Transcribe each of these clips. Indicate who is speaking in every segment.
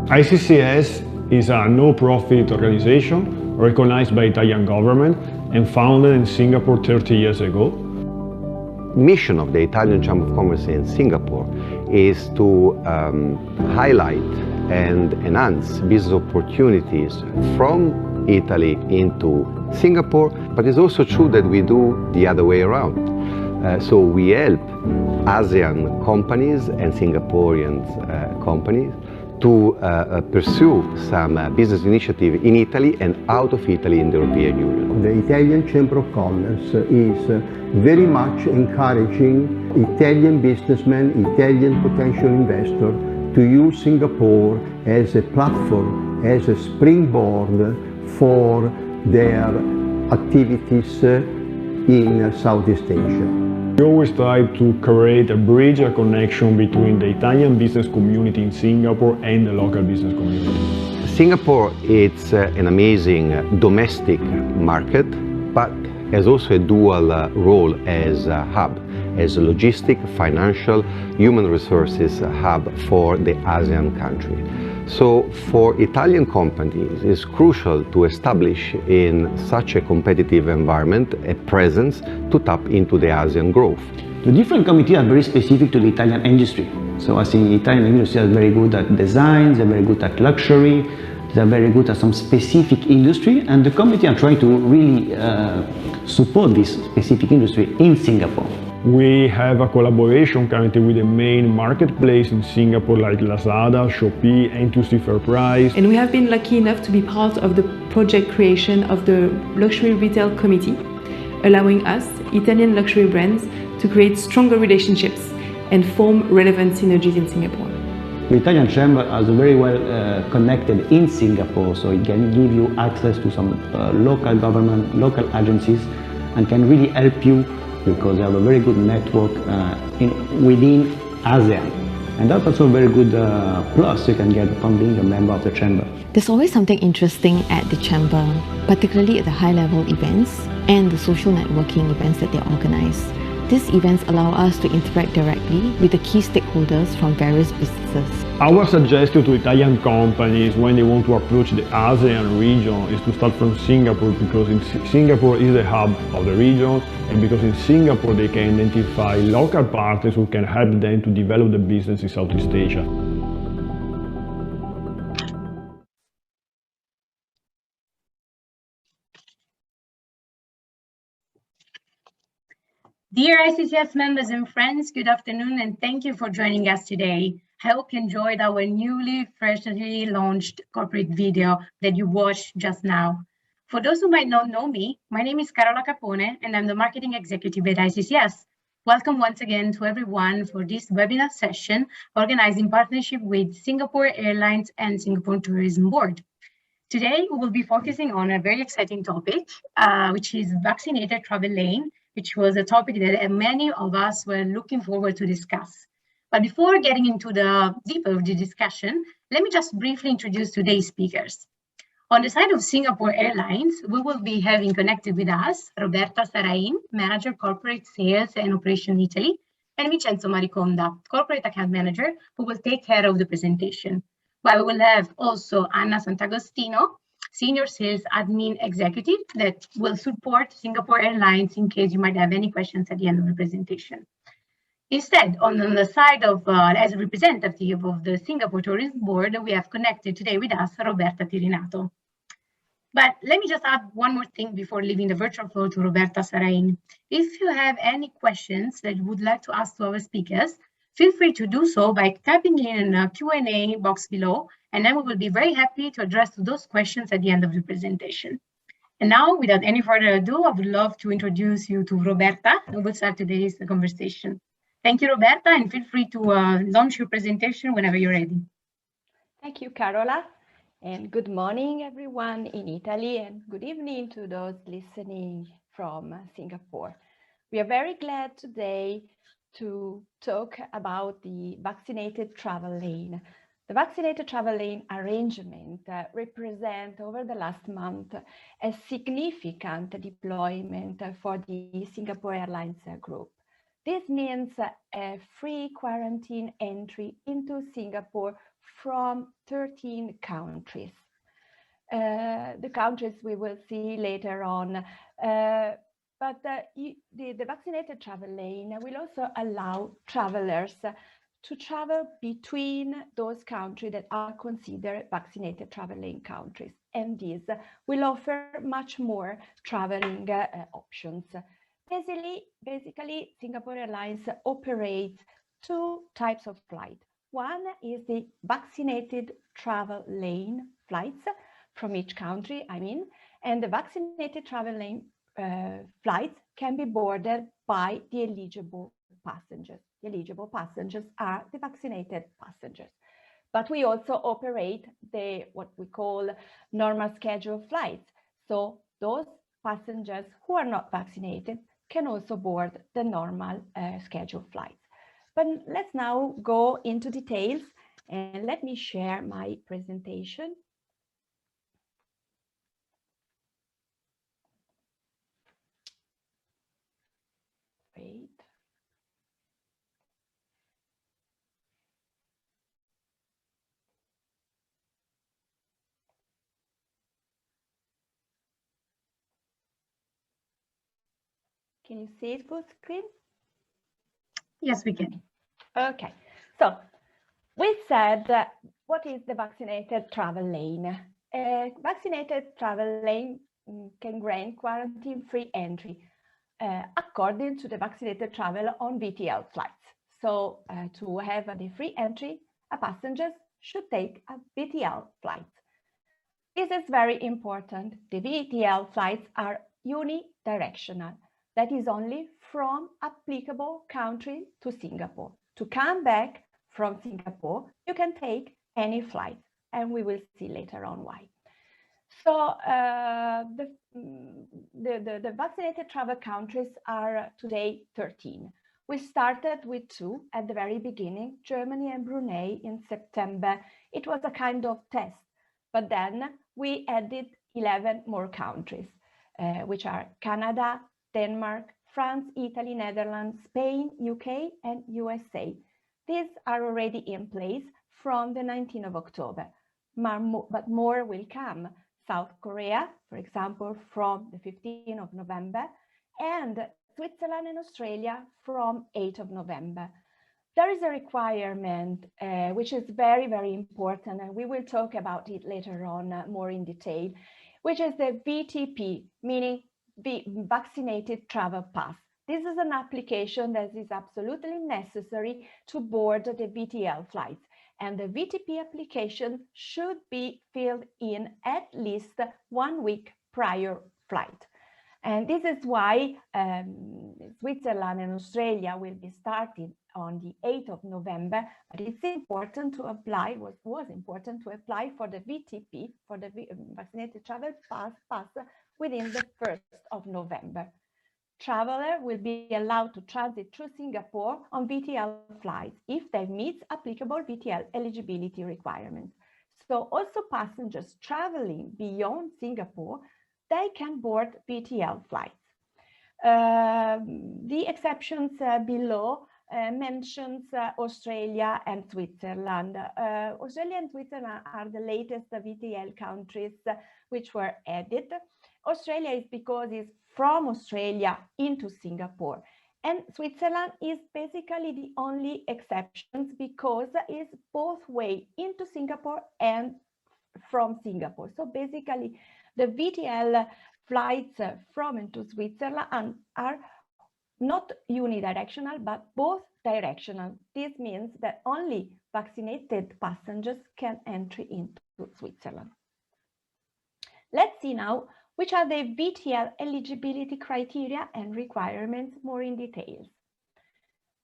Speaker 1: ICCS is a no-profit organization recognized by Italian government and founded in Singapore 30 years ago.
Speaker 2: Mission of the Italian Chamber of Commerce in Singapore is to highlight and enhance business opportunities from Italy into Singapore, but it's also true that we do the other way around. So we help ASEAN companies and Singaporean companies to pursue some business initiative in Italy and out of Italy in the European Union.
Speaker 3: The Italian Chamber of Commerce is very much encouraging Italian businessmen, Italian potential investors to use Singapore as a platform, as a springboard for their activities in Southeast Asia.
Speaker 1: We always try to create a bridge, a connection between the Italian business community in Singapore and the local business community.
Speaker 2: Singapore is an amazing domestic market, but has also a dual role as a hub, as a logistic, financial, human resources hub for the ASEAN country. So for Italian companies, it's crucial to establish in such a competitive environment a presence to tap into the ASEAN growth.
Speaker 4: The different committees are very specific to the Italian industry. So I think Italian industry is very good at design, they're very good at luxury, they're very good at some specific industry, and the committee are trying to really support this specific industry in Singapore.
Speaker 1: We have a collaboration currently with the main marketplace in Singapore like Lazada, Shopee, NTUC FairPrice.
Speaker 5: And we have been lucky enough to be part of the project creation of the Luxury Retail Committee, allowing us, Italian luxury brands, to create stronger relationships and form relevant synergies in Singapore.
Speaker 4: The Italian Chamber is very well connected in Singapore, so it can give you access to some local government, local agencies, and can really help you because they have a very good network within ASEAN. And that's also a very good plus you can get from being a member of the Chamber.
Speaker 6: There's always something interesting at the Chamber, particularly at the high-level events and the social networking events that they organize. These events allow us to interact directly with the key stakeholders from various businesses.
Speaker 1: Our suggestion to Italian companies when they want to approach the ASEAN region is to start from Singapore, because Singapore is the hub of the region, and because in Singapore they can identify local partners who can help them to develop the business in Southeast Asia.
Speaker 7: Dear ICCS members and friends, good afternoon and thank you for joining us today. I hope you enjoyed our freshly launched corporate video that you watched just now. For those who might not know me, my name is Carola Capone and I'm the Marketing Executive at ICCS. Welcome once again to everyone for this webinar session organized in partnership with Singapore Airlines and Singapore Tourism Board. Today, we will be focusing on a very exciting topic, which is vaccinated travel lane, which was a topic that many of us were looking forward to discuss. But before getting into the deeper of the discussion, let me just briefly introduce today's speakers. On the side of Singapore Airlines, we will be having connected with us Roberta Sarain, Manager Corporate Sales and Operation Italy, and Vincenzo Mariconda, Corporate Account Manager, who will take care of the presentation. While we will have also Anna Sant'Agostino, Senior Sales Admin Executive, that will support Singapore Airlines in case you might have any questions at the end of the presentation. Instead, on the side of, as a representative of the Singapore Tourism Board, we have connected today with us Roberta Tirinato. But let me just add one more thing before leaving the virtual floor to Roberta Sarain. If you have any questions that you would like to ask to our speakers, feel free to do so by typing in a Q&A box below, and then we will be very happy to address those questions at the end of the presentation. And now, without any further ado, I would love to introduce you to Roberta, who will start today's conversation. Thank you, Roberta, and feel free to launch your presentation whenever you're ready.
Speaker 8: Thank you, Carola, and good morning, everyone in Italy, and good evening to those listening from Singapore. We are very glad today to talk about the vaccinated travel lane. The vaccinated travel lane arrangement represents over the last month a significant deployment for the Singapore Airlines group. This means a free quarantine entry into Singapore from 13 countries. The countries we will see later on. But the vaccinated travel lane will also allow travelers to travel between those countries that are considered vaccinated travel lane countries. And these will offer much more traveling options. Basically, Singapore Airlines operates two types of flight. One is the vaccinated travel lane flights from each country, and the vaccinated travel lane flights can be boarded by the eligible passengers. The eligible passengers are the vaccinated passengers. But we also operate what we call normal schedule flights. So those passengers who are not vaccinated can also board the normal schedule flights. But let's now go into details, and let me share my presentation. Wait. Can you see it full screen?
Speaker 7: Yes, we can.
Speaker 8: Okay, so we said what is the vaccinated travel lane? Vaccinated travel lane can grant quarantine-free entry according to the vaccinated travel on VTL flights. So to have the free entry, passengers should take a VTL flight. This is very important. The VTL flights are unidirectional. That is only from applicable country to Singapore. To come back from Singapore, you can take any flight, and we will see later on why. So the vaccinated travel countries are today 13. We started with 2 at the very beginning, Germany and Brunei in September. It was a kind of test, but then we added 11 more countries, which are Canada, Denmark, France, Italy, Netherlands, Spain, UK, and USA. These are already in place from the 19th of October, but more will come. South Korea, for example, from the 15th of November, and Switzerland and Australia from 8th of November. There is a requirement which is very, very important, and we will talk about it later on more in detail, which is the VTP, meaning the Vaccinated Travel Pass. This is an application that is absolutely necessary to board the VTL flights. And the VTP application should be filled in at least 1 week prior flight. And this is why Switzerland and Australia will be starting on the 8th of November, but it's important to apply, was important to apply for the VTP, for the Vaccinated Travel Pass within the 1st of November. Traveler will be allowed to transit through Singapore on VTL flights if they meet applicable VTL eligibility requirements. So also passengers traveling beyond Singapore, they can board VTL flights. The exceptions below mentions Australia and Switzerland. Australia and Switzerland are the latest VTL countries which were added. Australia is because it's from Australia into Singapore, and Switzerland is basically the only exceptions because it's both way into Singapore and from Singapore. So basically the VTL flights from into Switzerland are not unidirectional, but both directional. This means that only vaccinated passengers can enter into Switzerland. Let's see now which are the VTL eligibility criteria and requirements more in details.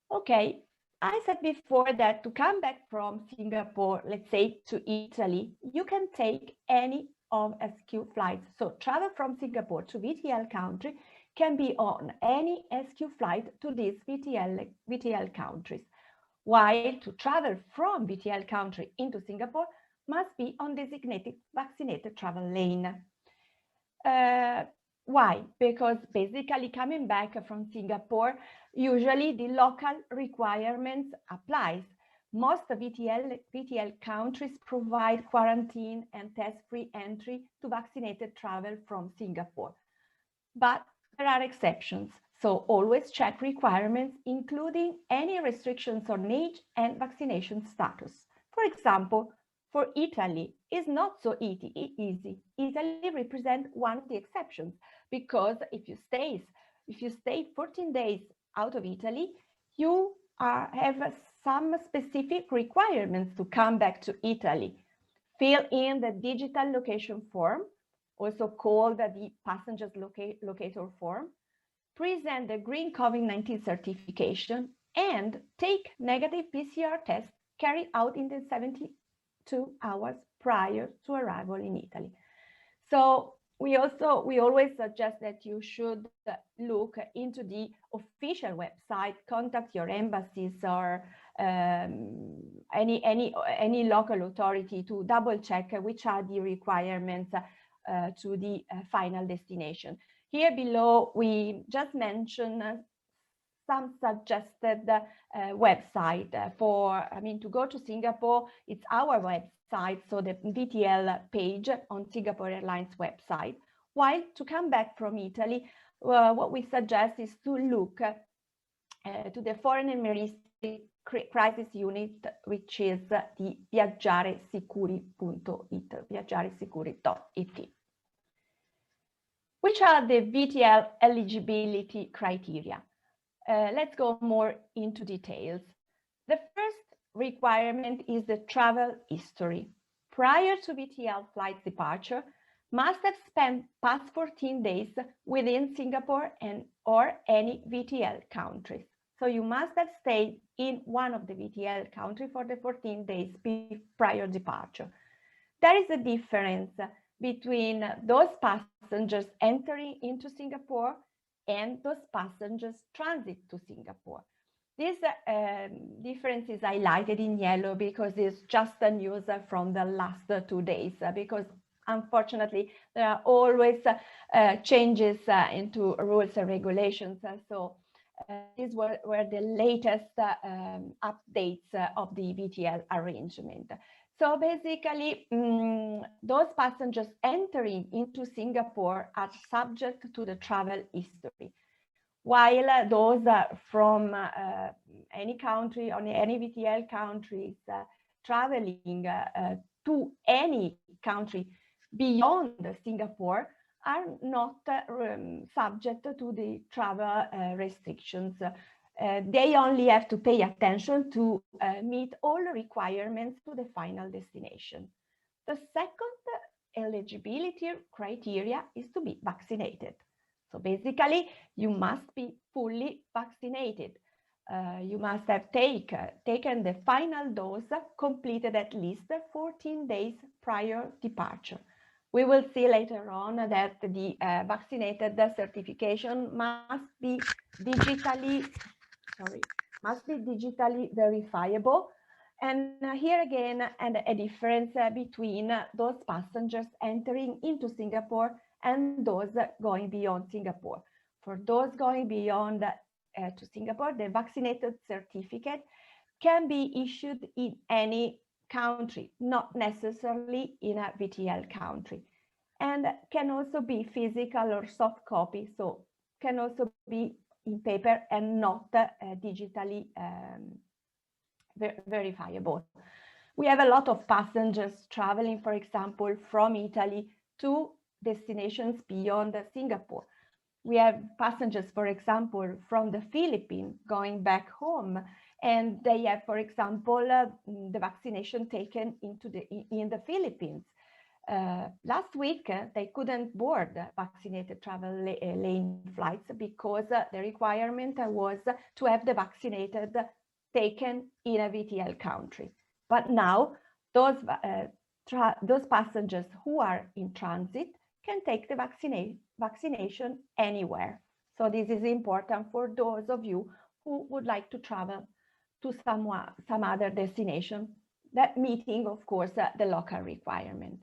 Speaker 8: Okay, I said before that to come back from Singapore, let's say to Italy, you can take any of SQ flights. So travel from Singapore to VTL country can be on any SQ flight to these VTL countries, while to travel from VTL country into Singapore must be on designated vaccinated travel lane. Why? Because basically coming back from Singapore, usually the local requirements applies, most VTL countries provide quarantine and test-free entry to vaccinated travel from Singapore. But there are exceptions, so always check requirements, including any restrictions on age and vaccination status. For example, for Italy, it's not so easy. Italy represents one of the exceptions, because if you stay 14 days out of Italy, you have some specific requirements to come back to Italy. Fill in the digital location form, also called the passenger's locator form, present the green COVID-19 certification, and take negative PCR test carried out in the 72 hours prior to arrival in Italy. So we always suggest that you should look into the official website, contact your embassies or any local authority to double check which are the requirements to the final destination. Here below, we just mentioned some suggested website to go to Singapore. It's our website, so the VTL page on Singapore Airlines website. While to come back from Italy, what we suggest is to look to the Foreign and Maritime Crisis Unit, which is the viaggiaresicuri.it, viaggiaresicuri.it. Which are the VTL eligibility criteria? Let's go more into details. The first requirement is the travel history. Prior to VTL flight departure, must have spent past 14 days within Singapore or any VTL countries. So you must have stayed in one of the VTL countries for the 14 days prior departure. There is a difference between those passengers entering into Singapore and those passengers transit to Singapore. This difference is highlighted in yellow because it's just the news from the last 2 days, because unfortunately there are always changes into rules and regulations. So these were the latest updates of the VTL arrangement. So basically, those passengers entering into Singapore are subject to the travel history, while those from any country or any VTL countries traveling to any country beyond Singapore are not subject to the travel restrictions. They only have to pay attention to meet all requirements to the final destination. The second eligibility criteria is to be vaccinated. So basically, you must be fully vaccinated. You must have taken the final dose, completed at least 14 days prior departure. We will see later on that the vaccinated certification must be digitally verifiable. And here again, a difference between those passengers entering into Singapore and those going beyond Singapore. For those going beyond to Singapore, the vaccinated certificate can be issued in any country, not necessarily in a VTL country, and can also be physical or soft copy, so can also be in paper and not digitally verifiable. We have a lot of passengers traveling, for example, from Italy to destinations beyond Singapore. We have passengers, for example, from the Philippines going back home, and they have, for example, the vaccination taken in the Philippines. Last week, they couldn't board vaccinated travel lane flights because the requirement was to have the vaccinated taken in a VTL country. But now, those passengers who are in transit can take the vaccination anywhere. So this is important for those of you who would like to travel to some other destination, that meeting, of course, the local requirement.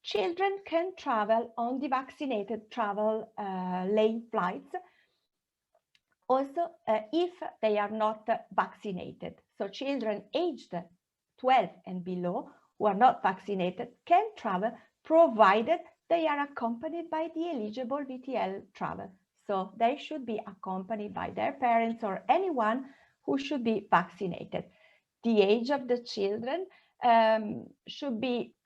Speaker 8: Children can travel on the vaccinated travel lane flights, also if they are not vaccinated. So children aged 12 and below who are not vaccinated can travel, provided they are accompanied by the eligible VTL travel. So they should be accompanied by their parents or anyone who should be vaccinated. The age of the children should be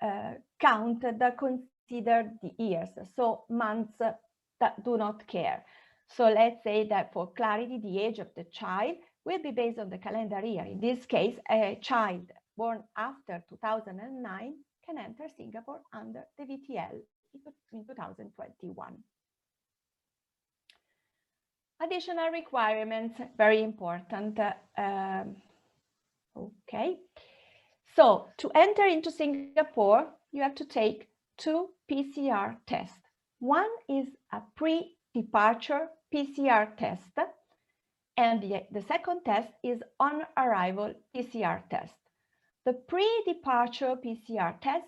Speaker 8: counted, considered the years, so months that do not care. So let's say that for clarity, the age of the child will be based on the calendar year. In this case, a child born after 2009 can enter Singapore under the VTL in 2021. Additional requirements, very important. Okay, so to enter into Singapore, you have to take 2 PCR tests. One is a pre-departure PCR test, and the second test is on-arrival PCR test. The pre-departure PCR test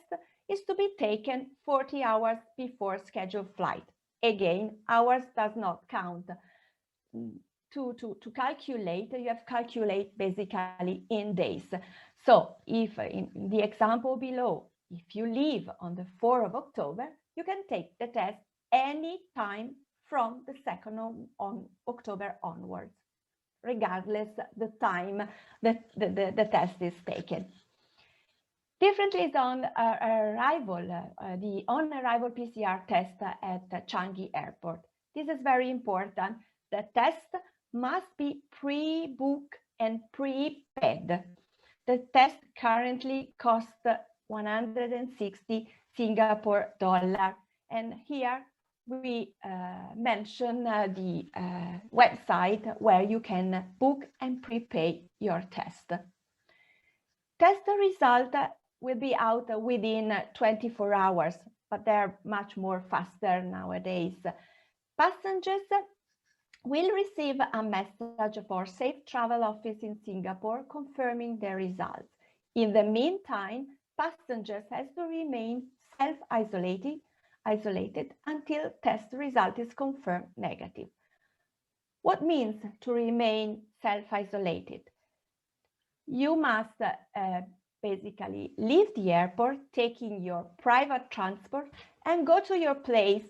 Speaker 8: is to be taken 40 hours before scheduled flight. Again, hours does not count. To calculate, you have to calculate basically in days. So if in the example below, if you leave on the 4th of October, you can take the test any time from the 2nd of October onwards, regardless the time that the test is taken. Differently is on arrival, the on-arrival PCR test at Changi Airport. This is very important. The test must be pre-booked and prepaid. The test currently costs 160 Singapore dollar. And here we mention the website where you can book and prepay your test. Test result will be out within 24 hours, but they're much more faster nowadays. Passengers will receive a message for Safe Travel Office in Singapore confirming their results. In the meantime, passengers have to remain self-isolated until test result is confirmed negative. What means to remain self-isolated? You must basically leave the airport taking your private transport and go to your place,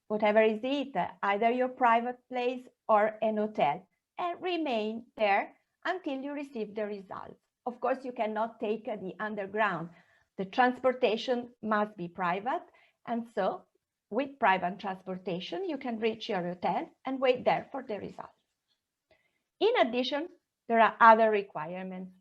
Speaker 8: whatever is it, either your private place or an hotel, and remain there until you receive the results. Of course, you cannot take the underground. The transportation must be private, and so with private transportation, you can reach your hotel and wait there for the results. In addition, there are other requirements.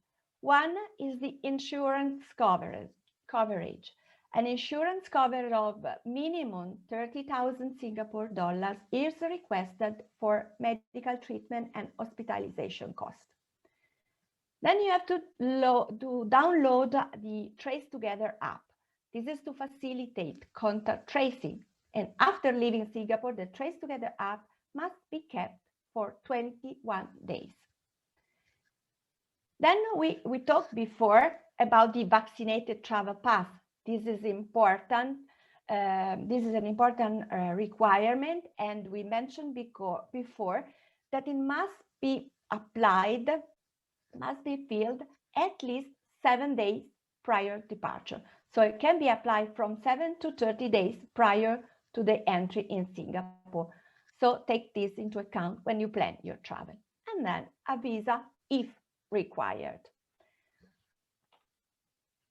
Speaker 8: One is the insurance coverage. An insurance coverage of minimum 30,000 Singapore dollars is requested for medical treatment and hospitalization costs. Then you have to download the Trace Together app. This is to facilitate contact tracing. And after leaving Singapore, the Trace Together app must be kept for 21 days. Then we talked before about the vaccinated travel pass. This is important. This is an important requirement, and we mentioned before that it must be applied, must be filled at least 7 days prior departure. So it can be applied from 7 to 30 days prior to the entry in Singapore. So take this into account when you plan your travel. And then a visa if required.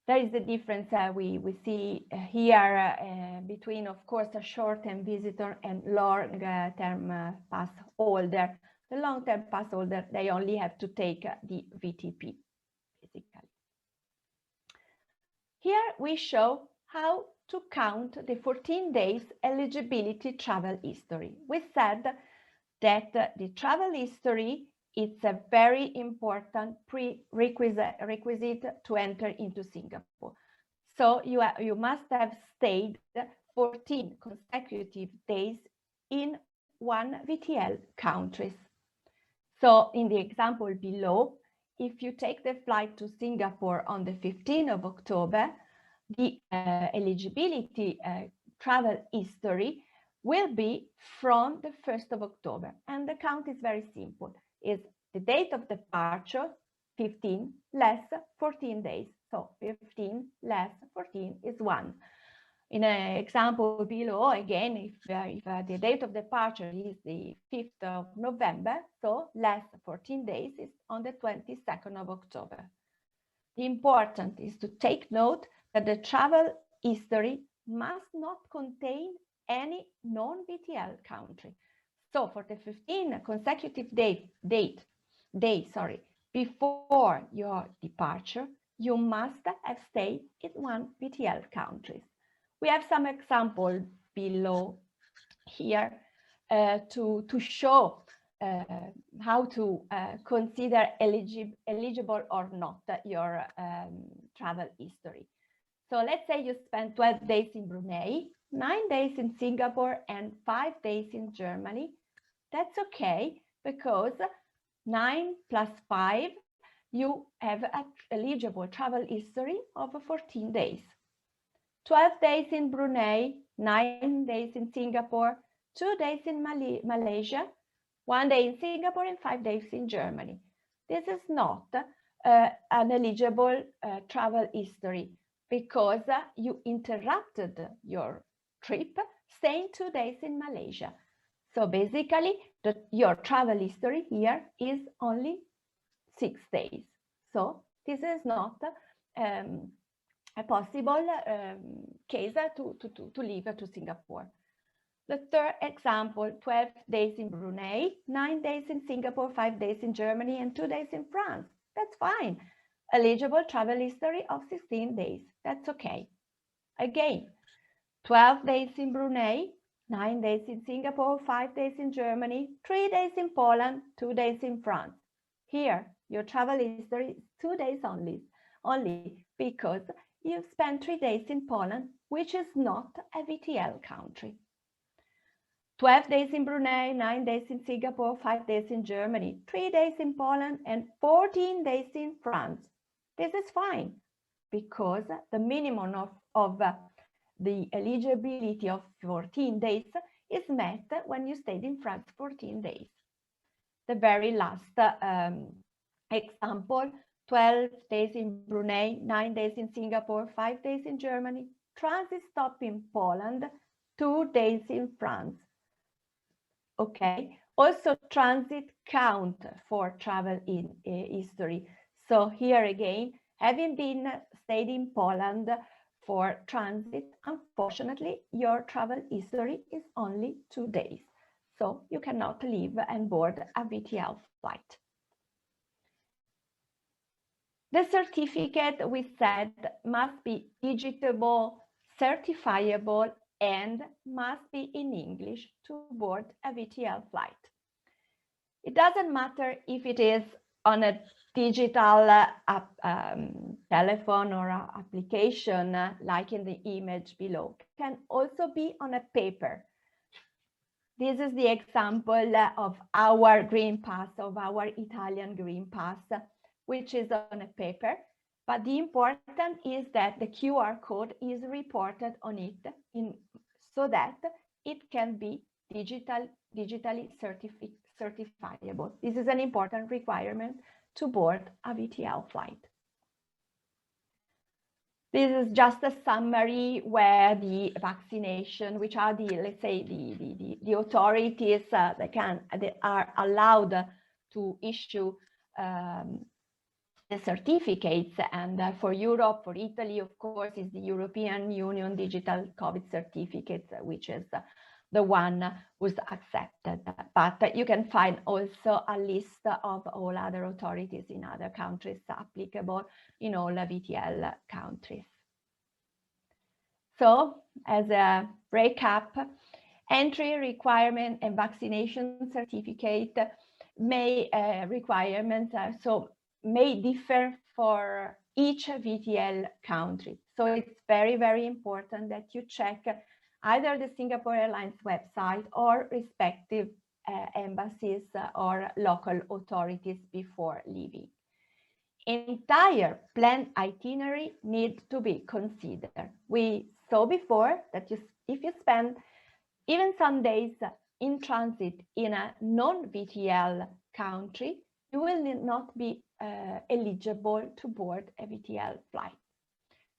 Speaker 8: There is the difference we see here between, of course, a short-term visitor and long-term pass holder. The long-term pass holder, they only have to take the VTP, basically. Here we show how to count the 14 days eligibility travel history. We said that the travel history is a very important prerequisite to enter into Singapore. So you must have stayed 14 consecutive days in one VTL countries. So in the example below, if you take the flight to Singapore on the 15th of October, the eligibility travel history will be from the 1st of October. And the count is very simple. Is the date of departure 15 less 14 days. So 15 less 14 is 1. In an example below, again, if the date of departure is the 5th of November, so less 14 days is on the 22nd of October. The important is to take note that the travel history must not contain any non-VTL country. So for the 15 consecutive days before your departure, you must have stayed in one VTL country. We have some examples below here to show how to consider eligible or not your travel history. So let's say you spend 12 days in Brunei, 9 days in Singapore, and 5 days in Germany. That's okay, because 9 plus 5, you have an eligible travel history of 14 days. 12 days in Brunei, 9 days in Singapore, 2 days in Malaysia, 1 day in Singapore, and 5 days in Germany. This is not an eligible travel history, because you interrupted your trip staying 2 days in Malaysia. So basically, your travel history here is only 6 days. So this is not a possible case to leave to Singapore. The third example, 12 days in Brunei, 9 days in Singapore, 5 days in Germany, and 2 days in France. That's fine. Eligible travel history of 16 days. That's okay. Again, 12 days in Brunei, 9 days in Singapore, 5 days in Germany, 3 days in Poland, 2 days in France. Here, your travel history is 2 days only because you've spent 3 days in Poland, which is not a VTL country. 12 days in Brunei, 9 days in Singapore, 5 days in Germany, 3 days in Poland, and 14 days in France. This is fine, because the minimum of the eligibility of 14 days is met when you stayed in France 14 days. The very last example, 12 days in Brunei, 9 days in Singapore, 5 days in Germany, transit stop in Poland, 2 days in France. Okay, also transit count for travel in history. So here again, having been stayed in Poland for transit, unfortunately, your travel history is only 2 days. So you cannot leave and board a VTL flight. The certificate, we said, must be digitable, certifiable, and must be in English to board a VTL flight. It doesn't matter if it is on a digital telephone or application, like in the image below. It can also be on a paper. This is the example of our Green Pass, of our Italian Green Pass, which is on a paper. But the important is that the QR code is reported on it so that it can be digitally certifiable. This is an important requirement to board a VTL flight. This is just a summary where the vaccination, which are the, let's say, the authorities that are allowed to issue the certificates, and for Europe, for Italy, of course, is the European Union Digital COVID Certificate, which is the one who's accepted. But you can find also a list of all other authorities in other countries applicable in all VTL countries. So, as a recap, entry requirement and vaccination certificate may differ for each VTL country. So it's very, very important that you check either the Singapore Airlines website or respective embassies or local authorities before leaving. Entire planned itinerary needs to be considered. We saw before that if you spend even some days in transit in a non-VTL country, you will not be eligible to board a VTL flight.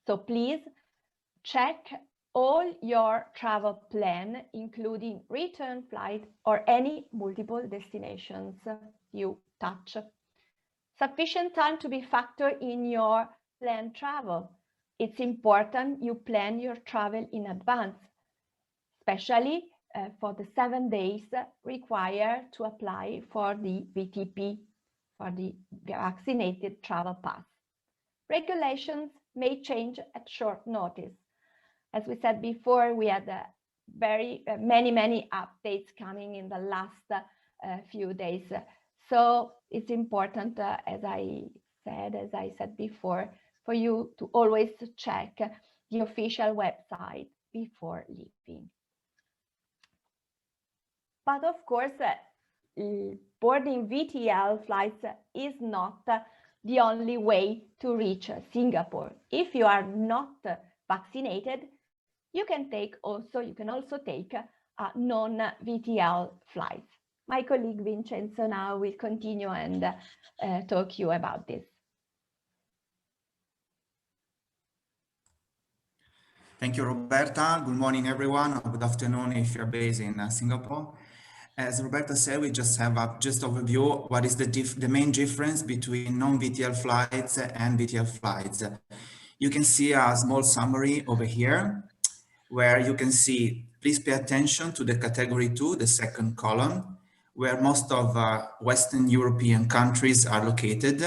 Speaker 8: So please check all your travel plan, including return flight or any multiple destinations you touch. Sufficient time to be factored in your planned travel. It's important you plan your travel in advance, especially for the 7 days required to apply for the VTP, for the Vaccinated Travel Pass. Regulations may change at short notice. As we said before, we had many updates coming in the last few days. So it's important, as I said before, for you to always check the official website before leaving. But of course, boarding VTL flights is not the only way to reach Singapore. If you are not vaccinated, you can also take non-VTL flights. My colleague Vincenzo now will continue and talk you about this.
Speaker 9: Thank you, Roberta. Good morning, everyone. Good afternoon if you're based in Singapore. As Roberta said, we just have a overview. What is the main difference between non-VTL flights and VTL flights? You can see a small summary over here, where you can see, please pay attention to the category 2, the second column, where most of Western European countries are located,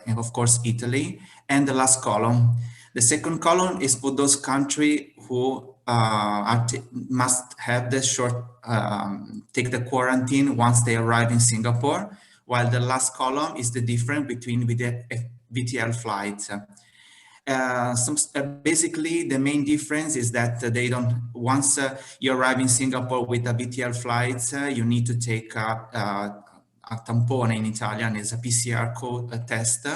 Speaker 9: and of course, Italy, and the last column. The second column is for those countries who must have the take the quarantine once they arrive in Singapore, while the last column is the difference between the VTL flights. Basically, the main difference is that they don't, once you arrive in Singapore with a VTL flights, you need to take a tampone in Italian, is a PCR test,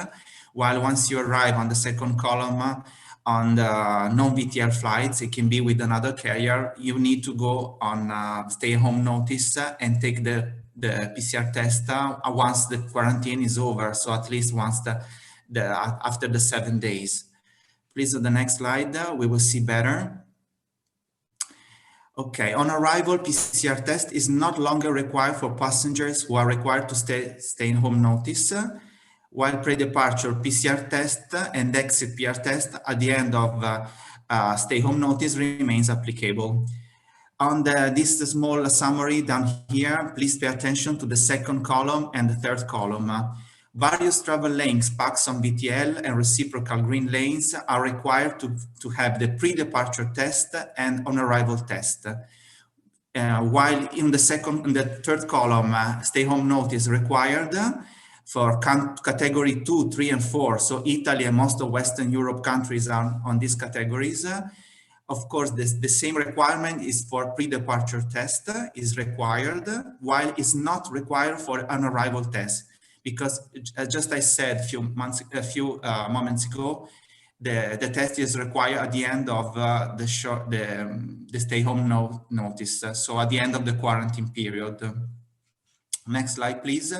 Speaker 9: while once you arrive on the second column on the non-VTL flights, it can be with another carrier, you need to go on stay-home notice and take the PCR test once the quarantine is over, so at least once after the 7 days. Please, on the next slide, we will see better. Okay, on arrival, PCR test is not longer required for passengers who are required to stay in home notice, while pre-departure PCR test and exit PCR test at the end of stay home notice remains applicable. On this small summary down here, please pay attention to the second column and the third column. Various travel lanes, PAX on VTL and reciprocal green lanes are required to have the pre-departure test and on-arrival test. While in the third column, stay-home notice required for category 2, 3, and 4. So Italy and most of Western Europe countries are on these categories. Of course, the same requirement is for pre-departure test is required, while it's not required for an arrival test. Because just I said a few moments ago, the test is required at the end of the stay-home notice, so at the end of the quarantine period. Next slide, please.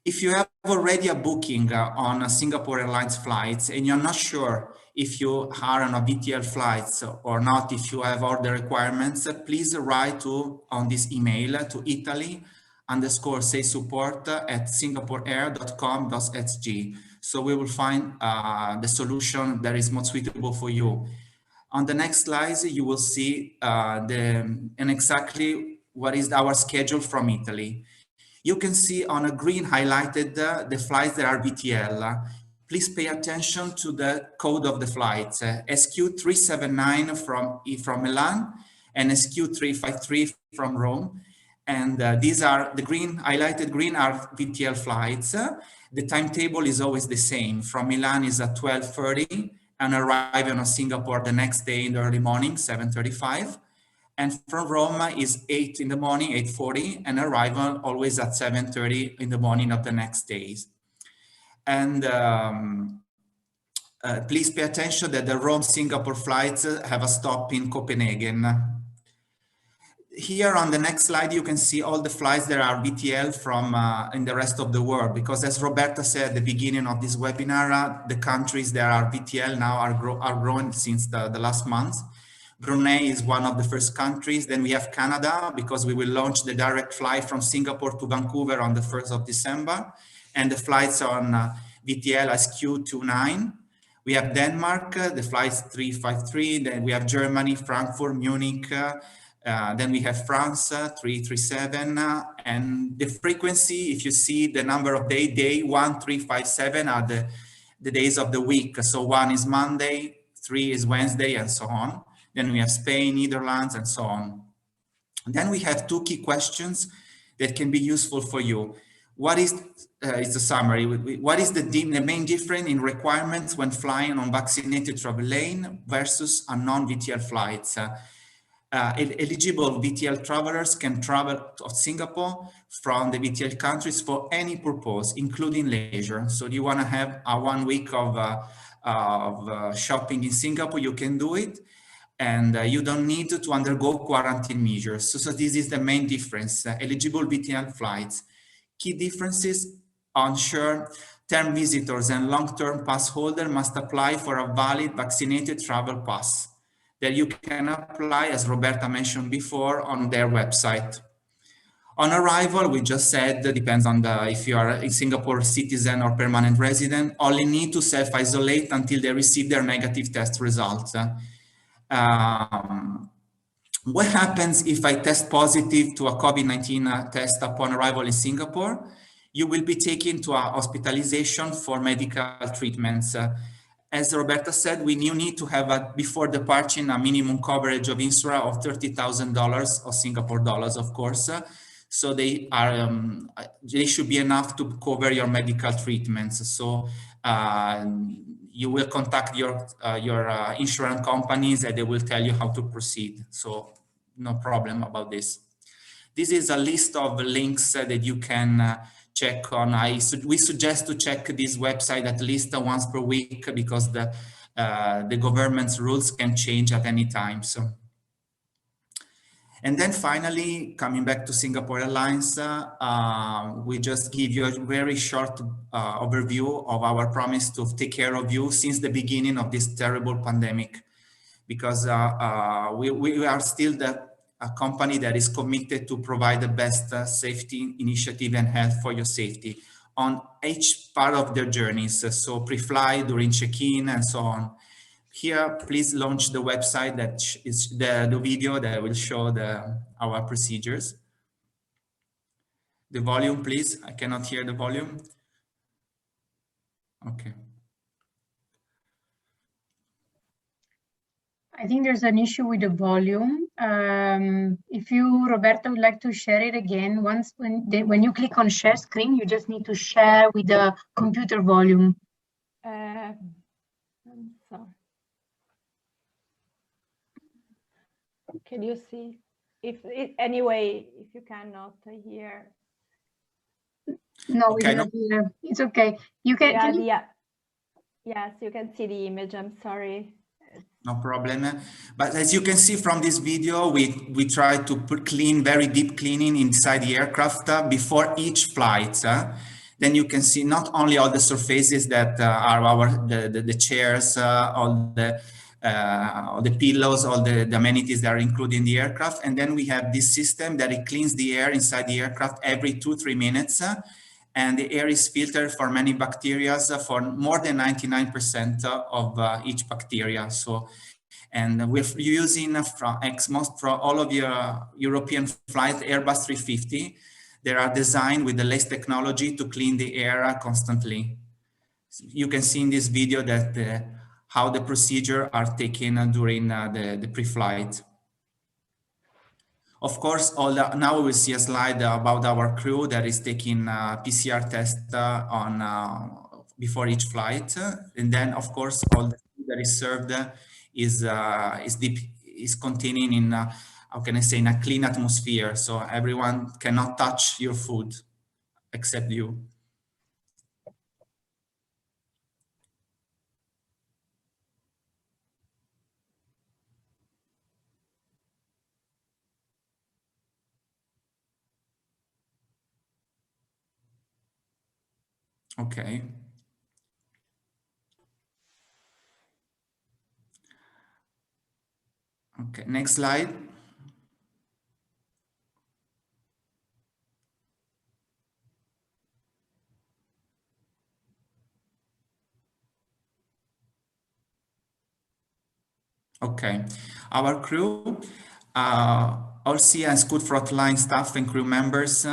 Speaker 9: If you have already a booking on a Singapore Airlines flights and you're not sure if you are on a VTL flights or not, if you have all the requirements, please write on this email to italy_support@singaporeair.com.sg. So we will find the solution that is most suitable for you. On the next slides, you will see exactly what is our schedule from Italy. You can see on a green highlighted the flights that are VTL. Please pay attention to the code of the flights, SQ379 from Milan and SQ353 from Rome. And these are the highlighted green are VTL flights. The timetable is always the same. From Milan is at 12:30 and arriving on Singapore the next day in the early morning, 7:35. And from Rome is 8 in the morning, 8:40, and arrival always at 7:30 in the morning of the next days. And please pay attention that the Rome-Singapore flights have a stop in Copenhagen. Here on the next slide, you can see all the flights that are VTL from in the rest of the world, because as Roberta said at the beginning of this webinar, the countries that are VTL now are growing since the last month. Brunei is one of the first countries. Then we have Canada, because we will launch the direct flight from Singapore to Vancouver on the 1st of December. And the flights on VTL SQ29. We have Denmark, the flights 353. Then we have Germany, Frankfurt, Munich. Then we have France, 337, and the frequency, if you see the number of day 1, 3, 5, 7 are the days of the week. So 1 is Monday, 3 is Wednesday, and so on. Then we have Spain, Netherlands, and so on. And then we have 2 key questions that can be useful for you. What is, it's a summary, what is the main difference in requirements when flying on vaccinated travel lane versus a non-VTL flights? Eligible VTL travelers can travel to Singapore from the VTL countries for any purpose, including leisure. So you want to have a 1 week of shopping in Singapore, you can do it. And you don't need to undergo quarantine measures. So this is the main difference, eligible VTL flights. Key differences: on short-term visitors and long-term pass holder must apply for a valid vaccinated travel pass that you can apply, as Roberta mentioned before, on their website. On arrival, we just said, depends on if you are a Singapore citizen or permanent resident, only need to self-isolate until they receive their negative test results. What happens if I test positive to a COVID-19 test upon arrival in Singapore? You will be taken to a hospitalization for medical treatments. As Roberta said, you need to have, before departing, a minimum coverage of insurance of $30,000 of Singapore dollars, of course. So they should be enough to cover your medical treatments. So you will contact your insurance companies and they will tell you how to proceed. So no problem about this. This is a list of links that you can check on. We suggest to check this website at least once per week, because the government's rules can change at any time. So, and then finally, coming back to Singapore Airlines, we just give you a very short overview of our promise to take care of you since the beginning of this terrible pandemic, because we are still a company that is committed to provide the best safety initiative and health for your safety on each part of their journeys. So pre-flight, during check-in, and so on. Here, please launch the website that is the video that will show our procedures. The volume, please. I cannot hear the volume. Okay.
Speaker 7: I think there's an issue with the volume. If you, Roberta, would like to share it again, when you click on share screen, you just need to share with the computer volume.
Speaker 8: Can you see? Anyway, if you cannot hear.
Speaker 7: No, okay, we cannot hear. It's okay. You can.
Speaker 8: Yes, you can see the image. I'm sorry.
Speaker 9: No problem. But as you can see from this video, we try to very deep cleaning inside the aircraft before each flight. Then you can see not only all the surfaces that are the chairs, all the pillows, all the amenities that are included in the aircraft. And then we have this system that it cleans the air inside the aircraft every 2-3 minutes. And the air is filtered for many bacteria, for more than 99% of each bacteria. So, and we're using from all of your European flight Airbus 350. They are designed with the latest technology to clean the air constantly. You can see in this video that how the procedure are taken during the pre-flight. Of course, now we will see a slide about our crew that is taking PCR test before each flight, and then of course all the food that is served is containing in how can I say, in a clean atmosphere, so everyone cannot touch your food except you. Okay. Okay, next slide. Okay, our crew, all SIA and Scoot frontline staff and crew members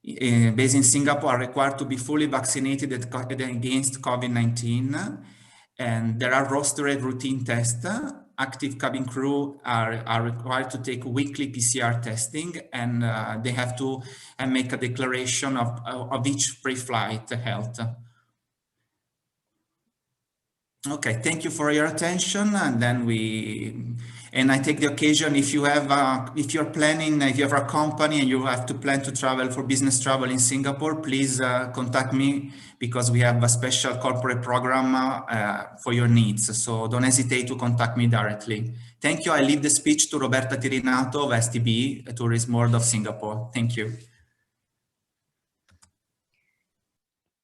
Speaker 9: based in Singapore are required to be fully vaccinated against COVID-19, and there are rostered routine tests. Active cabin crew are required to take weekly PCR testing, and they have to make a declaration of each pre-flight health. Okay, thank you for your attention, and then I take the occasion, if you have if you're planning, if you have a company and you have to plan to travel for business travel in Singapore, please contact me, because we have a special corporate program for your needs, so don't hesitate to contact me directly. Thank you. I leave the speech to Roberta Tirinato of STB, Tourism Board of Singapore. Thank you.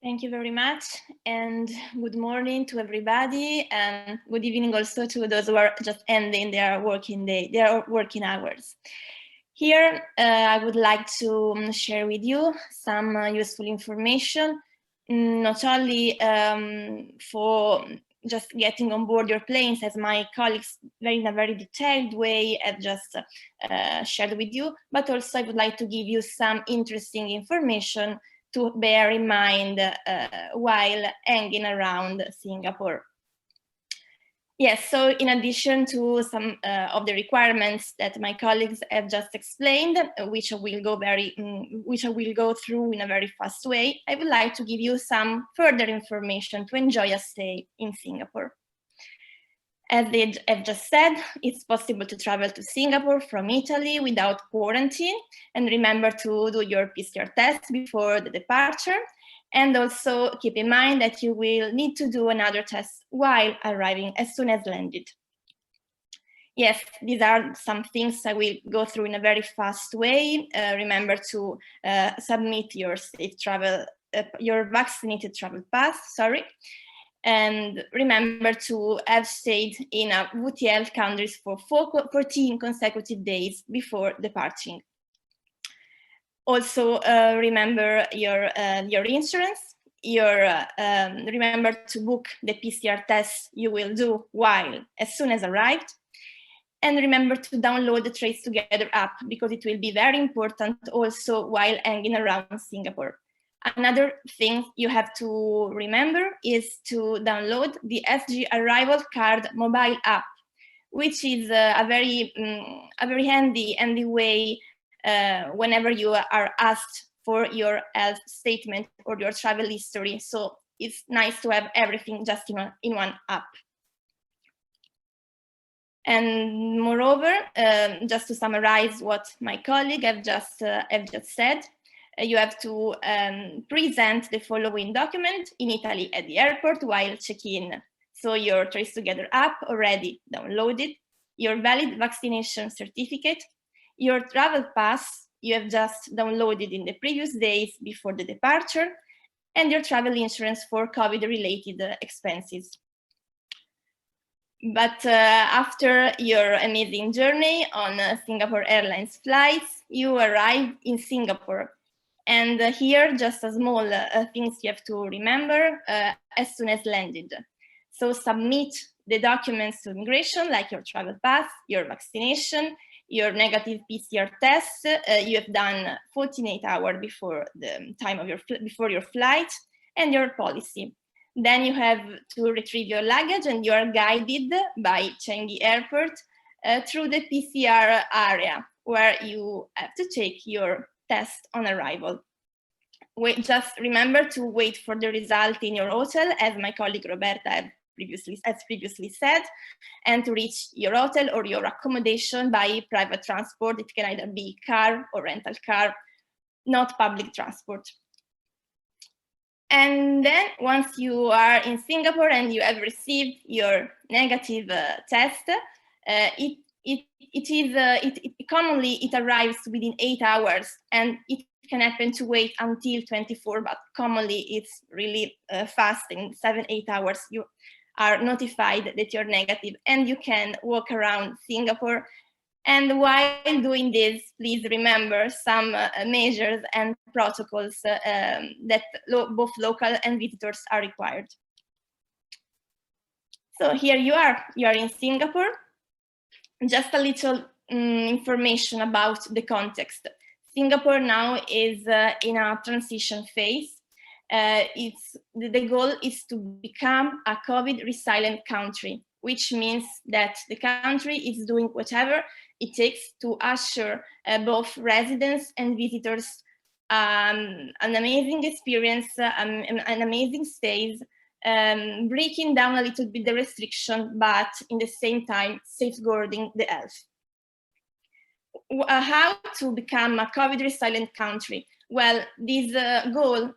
Speaker 10: Thank you very much, and good morning to everybody, and good evening also to those who are just ending their working day, their working hours. Here, I would like to share with you some useful information, not only for just getting on board your planes, as my colleagues in a very detailed way have just shared with you, but also I would like to give you some interesting information to bear in mind while hanging around Singapore. Yes, so in addition to some of the requirements that my colleagues have just explained, which I will go through in a very fast way, I would like to give you some further information to enjoy a stay in Singapore. As they have just said, it's possible to travel to Singapore from Italy without quarantine, and remember to do your PCR test before the departure. And also keep in mind that you will need to do another test while arriving as soon as landed. Yes, these are some things I will go through in a very fast way. Remember to submit your safe travel, your vaccinated travel pass, and remember to have stayed in a VTL countries for 14 consecutive days before departing. Also, remember your insurance. Remember to book the PCR test you will do as soon as arrived. And remember to download the Trace Together app, because it will be very important also while hanging around Singapore. Another thing you have to remember is to download the SG Arrival Card mobile app, which is a very handy way whenever you are asked for your health statement or your travel history. So it's nice to have everything just in one app. And moreover, just to summarize what my colleague have just said, you have to present the following document in Italy at the airport while check-in. So your Trace Together app already downloaded, your valid vaccination certificate, your travel pass you have just downloaded in the previous days before the departure, and your travel insurance for COVID-related expenses. But after your amazing journey on Singapore Airlines flights, you arrive in Singapore. And here, just a small things you have to remember as soon as landed. So submit the documents to immigration, like your travel pass, your vaccination, your negative PCR test you have done 48 hours before the time of before your flight, and your policy. Then you have to retrieve your luggage, and you are guided by Changi Airport through the PCR area, where you have to take your test on arrival. Just remember to wait for the result in your hotel, as my colleague Roberta has previously said, and to reach your hotel or your accommodation by private transport. It can either be car or rental car, not public transport. And then once you are in Singapore and you have received your negative test, commonly it arrives within 8 hours, and it can happen to wait until 24, but commonly it's really fast. In 7-8 hours, you are notified that you're negative and you can walk around Singapore. And while doing this, please remember some measures and protocols that both local and visitors are required. So here you are in Singapore. Just a little information about the context. Singapore now is in a transition phase. The goal is to become a COVID resilient country, which means that the country is doing whatever it takes to assure both residents and visitors an amazing experience, an amazing stays, breaking down a little bit the restriction, but in the same time safeguarding the health. How to become a COVID resilient country? Well, this goal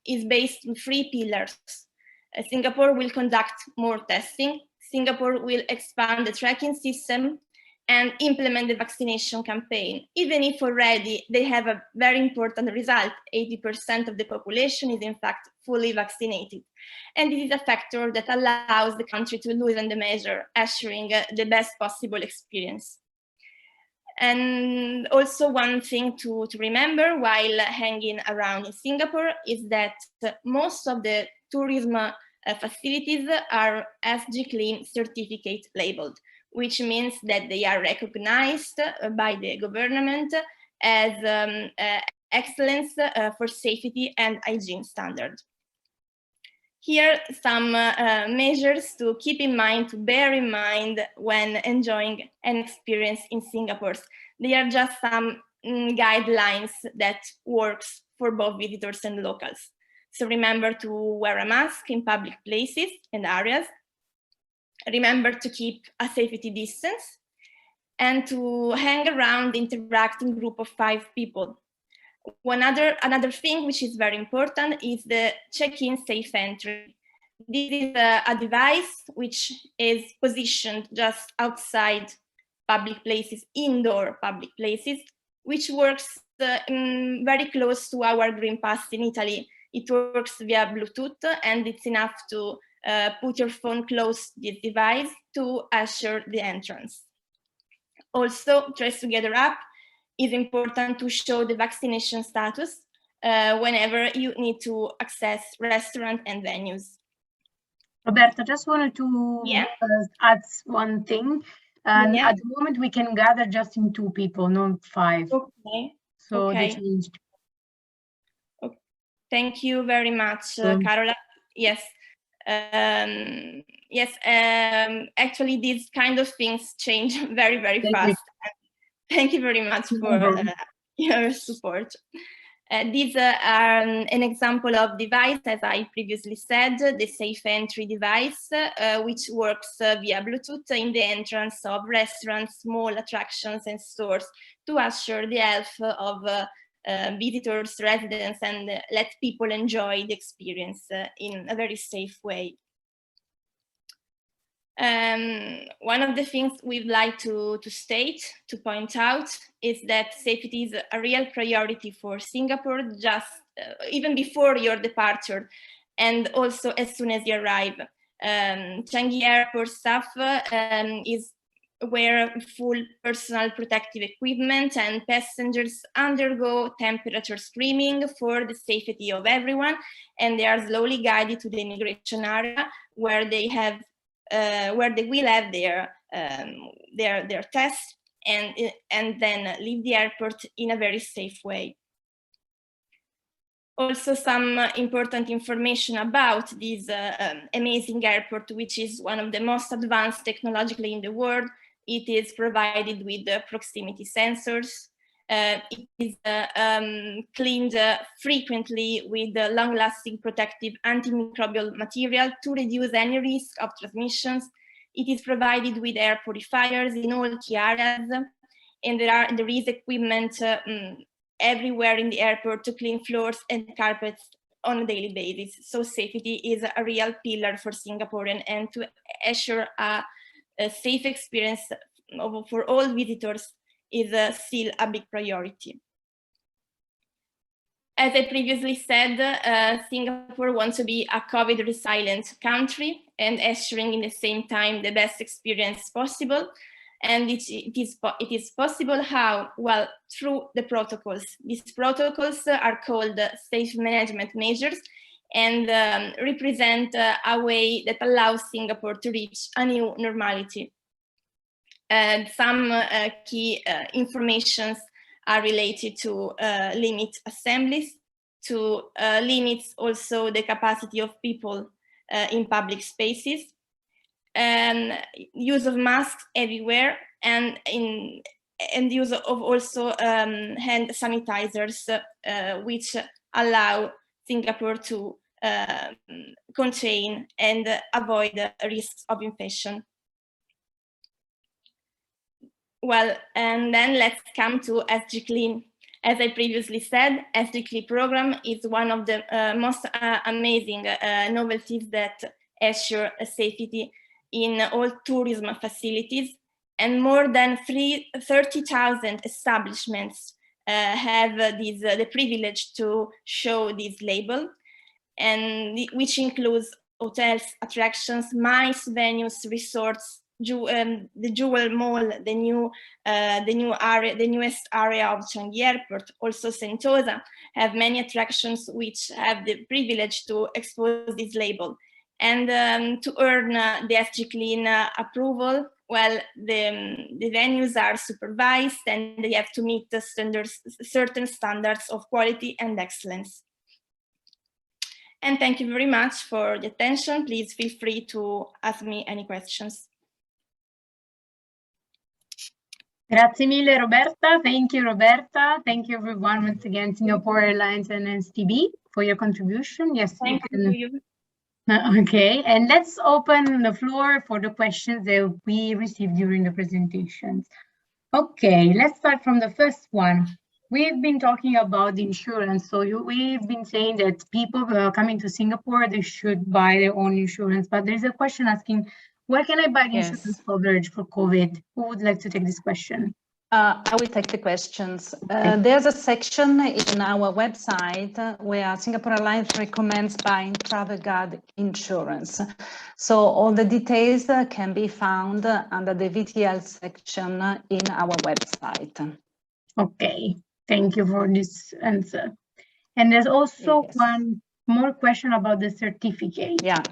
Speaker 10: is based on 3 pillars. Singapore will conduct more testing. Singapore will expand the tracking system and implement the vaccination campaign, even if already they have a very important result. 80% of the population is in fact fully vaccinated. And this is a factor that allows the country to loosen the measure, assuring the best possible experience. And also one thing to remember while hanging around in Singapore is that most of the tourism facilities are SG Clean certificate labeled, which means that they are recognized by the government as excellence for safety and hygiene standard. Here are some measures to keep in mind, to bear in mind when enjoying an experience in Singapore. They are just some guidelines that works for both visitors and locals. So remember to wear a mask in public places and areas. Remember to keep a safety distance and to hang around the interacting group of 5 people. Another thing which is very important is the check-in safe entry. This is a device which is positioned just outside public places, indoor public places, which works very close to our Green Pass in Italy. It works via Bluetooth, and it's enough to put your phone close to this device to assure the entrance. Also, Trace Together app is important to show the vaccination status whenever you need to access restaurants and venues.
Speaker 7: Roberta, just wanted to add one thing. At the moment, we can gather just in 2 people, not 5.
Speaker 10: Okay.
Speaker 7: So they changed.
Speaker 10: Okay. Thank you very much, Carola. Yes. Actually, these kind of things change very, very fast. Thank you very much for your support. These are an example of device, as I previously said, the safe entry device, which works via Bluetooth in the entrance of restaurants, small attractions and stores to assure the health of visitors, residents, and let people enjoy the experience in a very safe way. One of the things we'd like to point out, is that safety is a real priority for Singapore, just even before your departure, and also as soon as you arrive. Changi Airport staff wear full personal protective equipment, and passengers undergo temperature screening for the safety of everyone, and they are slowly guided to the immigration area where they will have their test and then leave the airport in a very safe way. Also, some important information about this amazing airport, which is one of the most advanced technologically in the world. It is provided with proximity sensors. It is cleaned frequently with long-lasting protective antimicrobial material to reduce any risk of transmissions. It is provided with air purifiers in all key areas, and there is equipment everywhere in the airport to clean floors and carpets on a daily basis. So safety is a real pillar for Singaporean, and to assure a safe experience for all visitors is still a big priority. As I previously said, Singapore wants to be a COVID resilient country and assuring in the same time the best experience possible. And it is possible how? Well, through the protocols. These protocols are called safe management measures and represent a way that allows Singapore to reach a new normality. And some key informations are related to limit assemblies, to limit also the capacity of people in public spaces, and use of masks everywhere, and use of also hand sanitizers, which allow Singapore to contain and avoid risks of infection. Well, and then let's come to SG Clean. As I previously said, SG Clean program is one of the most amazing novelties that assure safety in all tourism facilities, and more than 30,000 establishments have the privilege to show this label, and which includes hotels, attractions, MICE venues, resorts, the Jewel Mall, the newest area of Changi Airport, also Sentosa, have many attractions which have the privilege to expose this label. And to earn the SG Clean approval, well, the venues are supervised and they have to meet the certain standards of quality and excellence. And thank you very much for the attention. Please feel free to ask me any questions.
Speaker 7: Grazie mille, Roberta. Thank you, Roberta. Thank you, everyone, once again, Singapore Airlines and STB, for your contribution. Yes,
Speaker 10: thank you.
Speaker 7: Okay, and let's open the floor for the questions that we received during the presentations. Okay, let's start from the first one. We've been talking about the insurance. So we've been saying that people coming to Singapore, they should buy their own insurance. But there's a question asking, where can I buy the insurance coverage for COVID? Who would like to take this question?
Speaker 11: I will take the questions. There's a section in our website where Singapore Airlines recommends buying travel guard insurance. So all the details can be found under the VTL section in our website.
Speaker 7: Okay, thank you for this answer. And there's also one more question about the certificate.
Speaker 11: Yeah.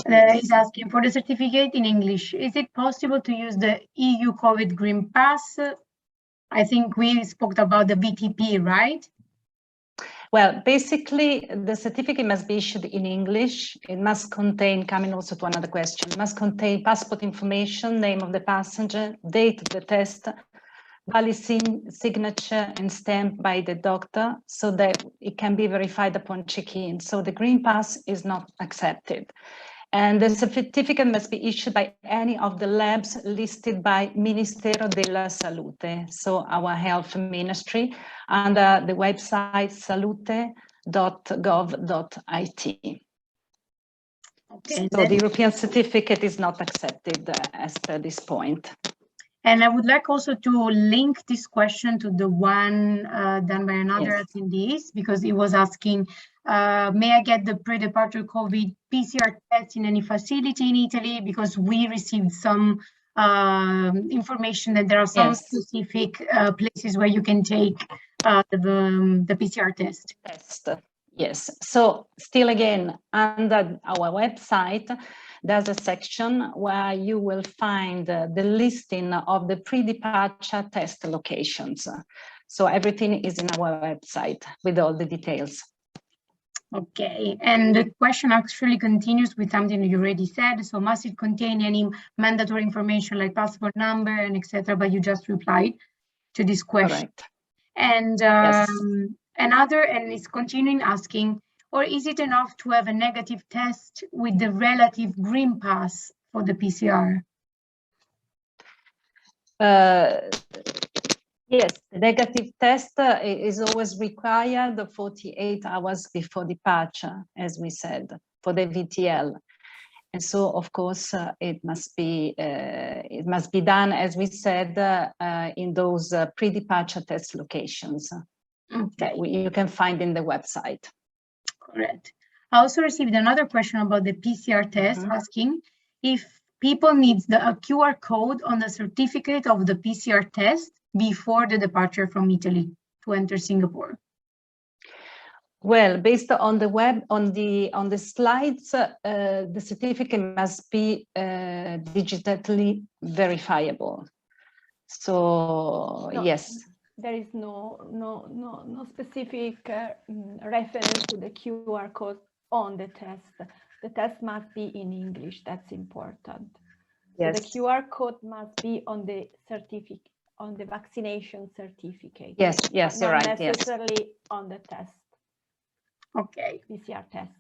Speaker 7: He's asking for the certificate in English. Is it possible to use the EU COVID Green Pass? I think we spoke about the VTP, right?
Speaker 11: Well, basically, the certificate must be issued in English. It must contain, coming also to another question, it must contain passport information, name of the passenger, date of the test, valid signature and stamped by the doctor so that it can be verified upon check-in. So the Green Pass is not accepted. And the certificate must be issued by any of the labs listed by Ministero della Salute, so our health ministry, under the website salute.gov.it. Okay, so the European certificate is not accepted as per this point.
Speaker 7: And I would like also to link this question to the one done by another attendees, because he was asking, may I get the pre-departure COVID PCR test in any facility in Italy? Because we received some information that there are some specific places where you can take the PCR test.
Speaker 11: Yes, so still again, under our website, there's a section where you will find the listing of the pre-departure test locations. So everything is in our website with all the details.
Speaker 7: Okay, and the question actually continues with something you already said. So must it contain any mandatory information like passport number and etc.? But you just replied to this question.
Speaker 11: Correct.
Speaker 7: And and it's continuing asking, or is it enough to have a negative test with the relative Green Pass for the PCR?
Speaker 11: Yes, the negative test is always required 48 hours before departure, as we said, for the VTL. And so, of course, it must be done, as we said, in those pre-departure test locations.
Speaker 7: Okay.
Speaker 11: You can find in the website.
Speaker 7: Correct. I also received another question about the PCR test, asking if people need a QR code on the certificate of the PCR test before the departure from Italy to enter Singapore.
Speaker 11: Well, based on the web, on the slides, the certificate must be digitally verifiable. So
Speaker 8: No,
Speaker 11: yes.
Speaker 8: There is no specific reference to the QR code on the test. The test must be in English. That's important.
Speaker 11: Yes.
Speaker 8: So the QR code must be on the certificate, on the vaccination certificate.
Speaker 11: Yes, yes, you're right.
Speaker 8: Not necessarily on the test.
Speaker 7: Okay.
Speaker 8: PCR test.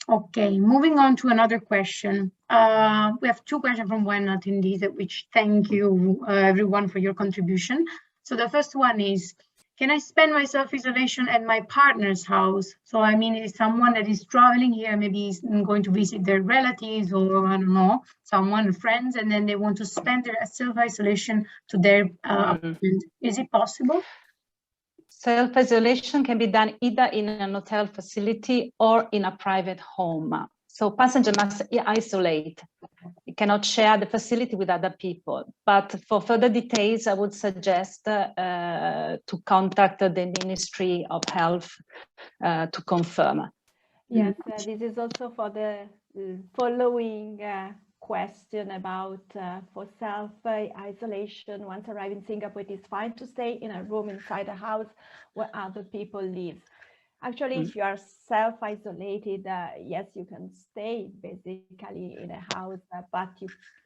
Speaker 7: Okay, moving on to another question. We have two questions from one attendee, which thank you everyone for your contribution. So the first one is, can I spend my self-isolation at my partner's house? So I mean, it's someone that is traveling here, maybe is going to visit their relatives or I don't know, someone, friends, and then they want to spend their self-isolation to their apartment. Is it possible?
Speaker 11: Self-isolation can be done either in an hotel facility or in a private home. So passenger must isolate. You cannot share the facility with other people. But for further details, I would suggest to contact the Ministry of Health to confirm.
Speaker 8: Yes, this is also for the following question about for self-isolation. Once arrived in Singapore, it is fine to stay in a room inside a house where other people live. Actually, if you are self-isolated, yes, you can stay basically in a house, but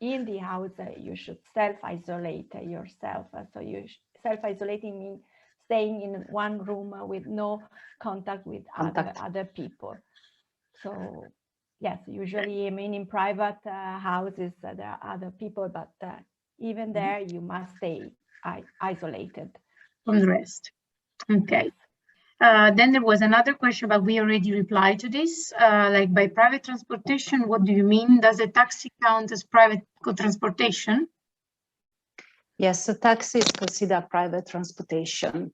Speaker 8: in the house, you should self-isolate yourself. So self-isolating means staying in one room with no contact with other people. So yes, usually, I mean, in private houses, there are other people, but even there, you must stay isolated.
Speaker 7: From the rest. Okay. Then there was another question, but we already replied to this. Like by private transportation, what do you mean? Does a taxi count as private transportation?
Speaker 11: Yes, a taxi is considered private transportation.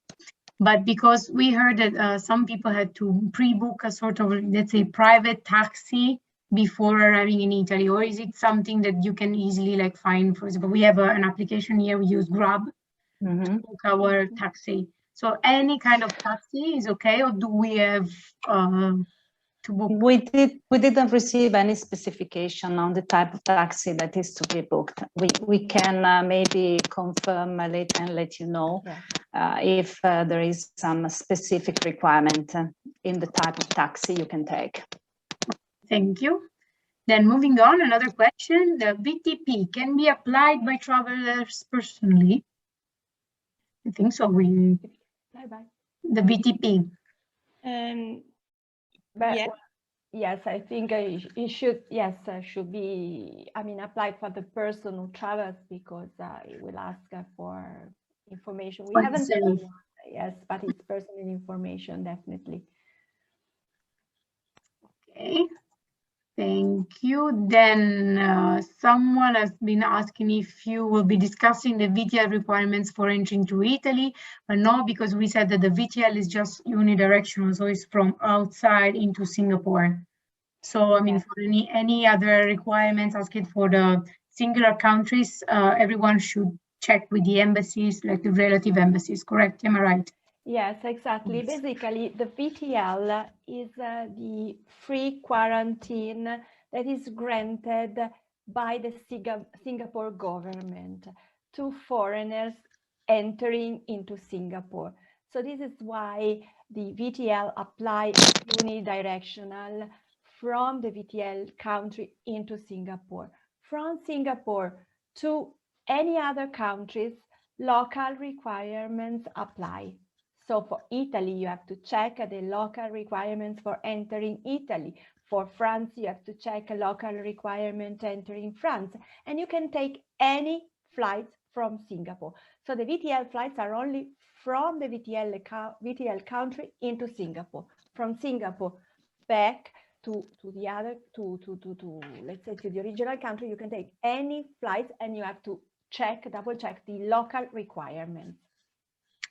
Speaker 7: But because we heard that some people had to pre-book a sort of, let's say, private taxi before arriving in Italy, or is it something that you can easily like find? For example, we have an application here, we use Grab to book our taxi. So any kind of taxi is okay, or do we have to book?
Speaker 11: We didn't receive any specification on the type of taxi that is to be booked. We can maybe confirm later and let you know if there is some specific requirement in the type of taxi you can take.
Speaker 7: Thank you. Then moving on, another question, the BTP can be applied by travelers personally? I think so. The BTP.
Speaker 8: But yeah. Yes, I think it should. Yes, should be. I mean, applied for the person who travels because it will ask for information. We haven't. Yes, but it's personal information, definitely.
Speaker 7: Okay. Thank you. Then someone has been asking if you will be discussing the VTL requirements for entering to Italy, but no, because we said that the VTL is just unidirectional, so it's from outside into Singapore. So, I mean, for any other requirements asked for the singular countries, everyone should check with the embassies, like the relative embassies, correct? Am I right?
Speaker 8: Yes, exactly. Yes. Basically, the VTL is the free quarantine that is granted by the Singapore government to foreigners entering into Singapore. So this is why the VTL applies unidirectional from the VTL country into Singapore. From Singapore to any other countries, local requirements apply. So for Italy, you have to check the local requirements for entering Italy. For France, you have to check a local requirement entering France. And you can take any flights from Singapore. So the VTL flights are only from the VTL country into Singapore. From Singapore back to the other, let's say to the original country, you can take any flights and you have to double check the local requirements.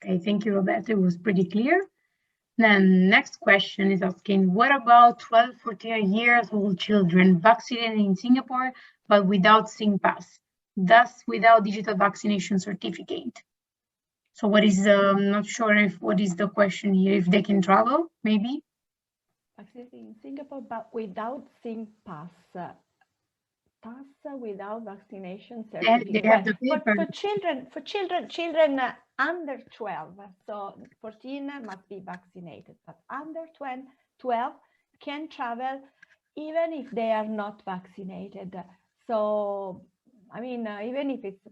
Speaker 7: Okay, thank you, Roberta. It was pretty clear. Then next question is asking, what about 12, 14 years old children vaccinated in Singapore, but without SingPass, thus without digital vaccination certificate? So what is, not sure if what is the question here, if they can travel, maybe?
Speaker 8: Vaccinated in Singapore, but without SingPass. Pass without vaccination certificate.
Speaker 7: They have the paper.
Speaker 8: For children under 12, so 14 must be vaccinated, but under 12 can travel even if they are not vaccinated. So, I mean, even if it's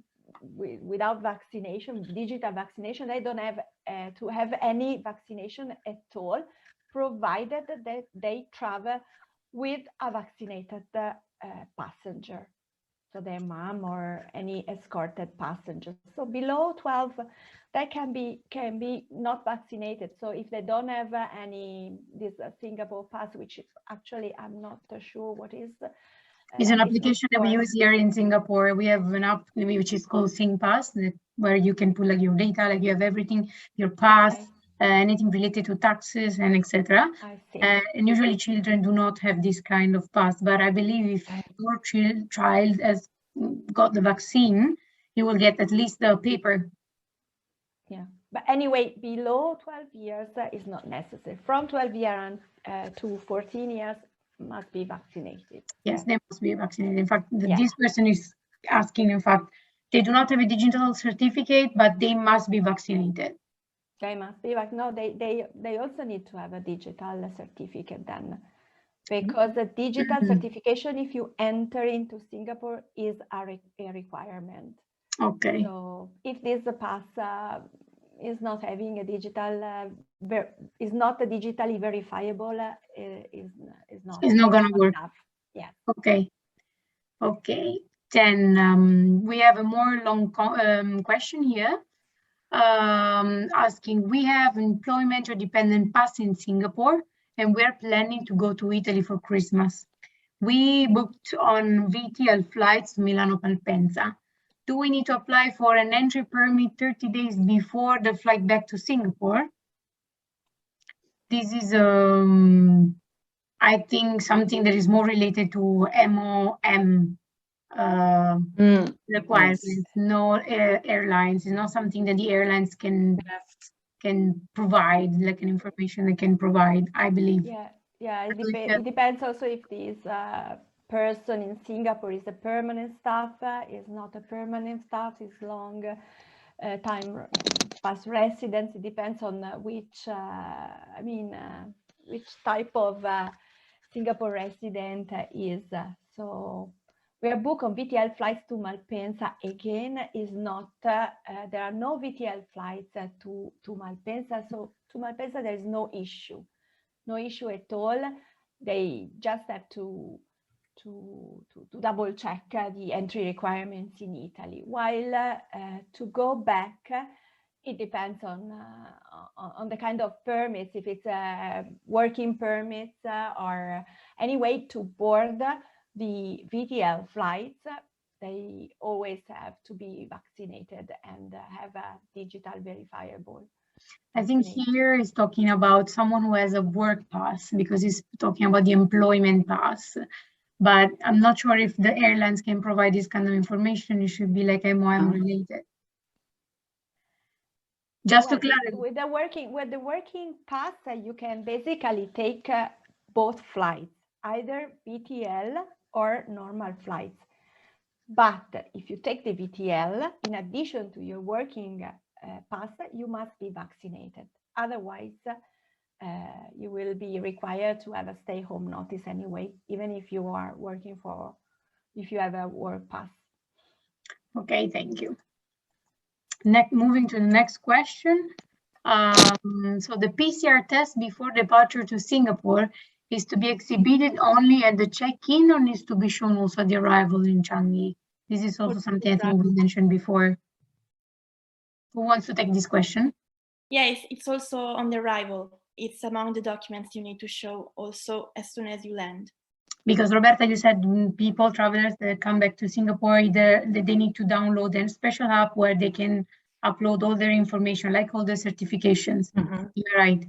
Speaker 8: without vaccination, digital vaccination, they don't have to have any vaccination at all, provided that they travel with a vaccinated passenger, so their mom or any escorted passenger. So below 12, they can be not vaccinated. So if they don't have this Singapore pass, which is actually I'm not sure what is.
Speaker 7: It's an application that we use here in Singapore. We have an app which is called SingPass, where you can put like your data, like you have everything, your pass. Okay. Anything related to taxes and etc. And usually children do not have this kind of pass, but I believe if your child has got the vaccine, you will get at least the paper.
Speaker 8: Yeah, but anyway, below 12 years is not necessary. From 12 years to 14 years must be vaccinated.
Speaker 7: Yes, they must be vaccinated. In fact, this person is asking, in fact, they do not have a digital certificate, but they must be vaccinated.
Speaker 8: They must be like, no, they also need to have a digital certificate then, because the digital certification, if you enter into Singapore, is a requirement.
Speaker 7: Okay.
Speaker 8: So if this pass is not having a digital, is not digitally verifiable, is
Speaker 7: not going to work.
Speaker 8: Yeah.
Speaker 7: Okay. Okay. Then we have a more long question here. Asking, we have employment or dependent pass in Singapore and we're planning to go to Italy for Christmas. We booked on VTL flights to Milano Malpensa. Do we need to apply for an entry permit 30 days before the flight back to Singapore? This is I think something that is more related to MOM requirements, no airlines. It's not something that the airlines can provide, like an information they can provide, I believe.
Speaker 8: Yeah, it depends also if this person in Singapore is a permanent staff, is not a permanent staff, is long time pass residence. It depends on which type of Singapore resident is. So we are booked on VTL flights to Malpensa. Again, is not there are no VTL flights to Malpensa. So to Malpensa there is no issue at all. They just have to double check the entry requirements in Italy. While to go back, it depends on the kind of permits. If it's working permits or any way to board the VTL flights, they always have to be vaccinated and have a digital verifiable.
Speaker 7: I think here is talking about someone who has a work pass, because he's talking about the employment pass. But I'm not sure if the airlines can provide this kind of information. It should be like MOM related. Just to clarify.
Speaker 8: With the working pass, you can basically take both flights, either VTL or normal flights. But if you take the VTL, in addition to your working pass, you must be vaccinated. Otherwise, you will be required to have a stay-home notice anyway, even if you are working if you have a work pass.
Speaker 7: Okay, thank you. Moving to the next question. So the PCR test before departure to Singapore is to be exhibited only at the check-in, or needs to be shown also at the arrival in Changi? This is also something I think we mentioned before. Who wants to take this question?
Speaker 10: Yes, it's also on the arrival. It's among the documents you need to show also as soon as you land.
Speaker 7: Because Roberta, you said travelers that come back to Singapore, either they need to download a special app where they can upload all their information, like all the certifications. You're right.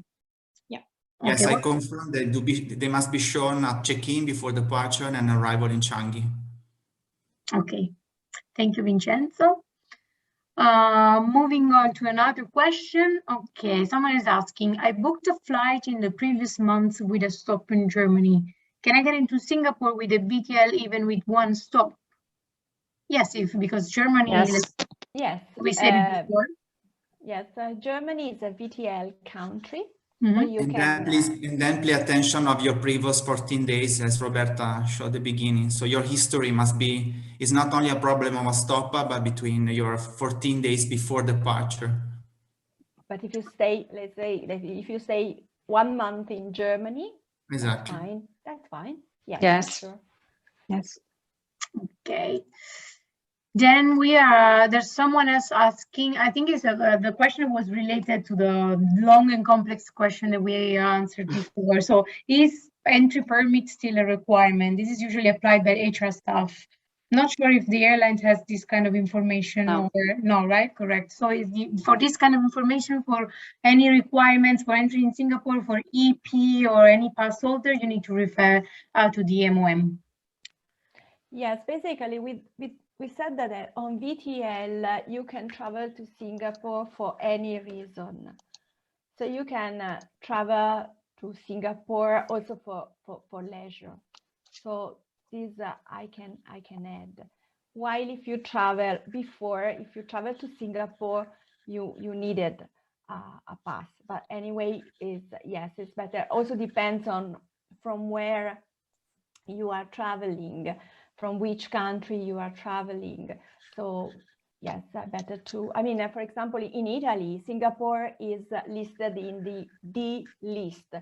Speaker 10: Yeah.
Speaker 9: Yes,
Speaker 7: Okay,
Speaker 9: I confirm that they must be shown at check-in before departure and arrival in Changi.
Speaker 7: Okay, thank you, Vincenzo. Moving on to another question. Okay, someone is asking, I booked a flight in the previous month with a stop in Germany. Can I get into Singapore with a VTL even with one stop? Yes, because Germany,
Speaker 8: Yes.
Speaker 7: we said it before.
Speaker 8: Yes, Germany is a VTL country.
Speaker 7: Mm-hmm.
Speaker 8: So you can,
Speaker 9: then pay attention of your previous 14 days, as Roberta showed at the beginning. So your history is not only a problem of a stop, but between your 14 days before departure.
Speaker 8: But if you stay, let's say, if you stay 1 month in Germany,
Speaker 9: exactly,
Speaker 8: that's fine. That's fine.
Speaker 11: Yes.
Speaker 8: Sure.
Speaker 11: Yes.
Speaker 7: Okay. Then there's someone else asking, I think the question was related to the long and complex question that we answered before. So is entry permit still a requirement? This is usually applied by HR staff. Not sure if the airline has this kind of information or no, right? Correct. So for this kind of information, for any requirements for entry in Singapore for EP or any pass holder, you need to refer to the MOM.
Speaker 8: Yes, basically we said that on VTL you can travel to Singapore for any reason. So you can travel to Singapore also for leisure. So this I can add. While if you travel to Singapore, you needed a pass. But anyway, it's better. Also depends on from where you are traveling, from which country you are traveling. So yes, better to, I mean, for example, in Italy, Singapore is listed in the D list.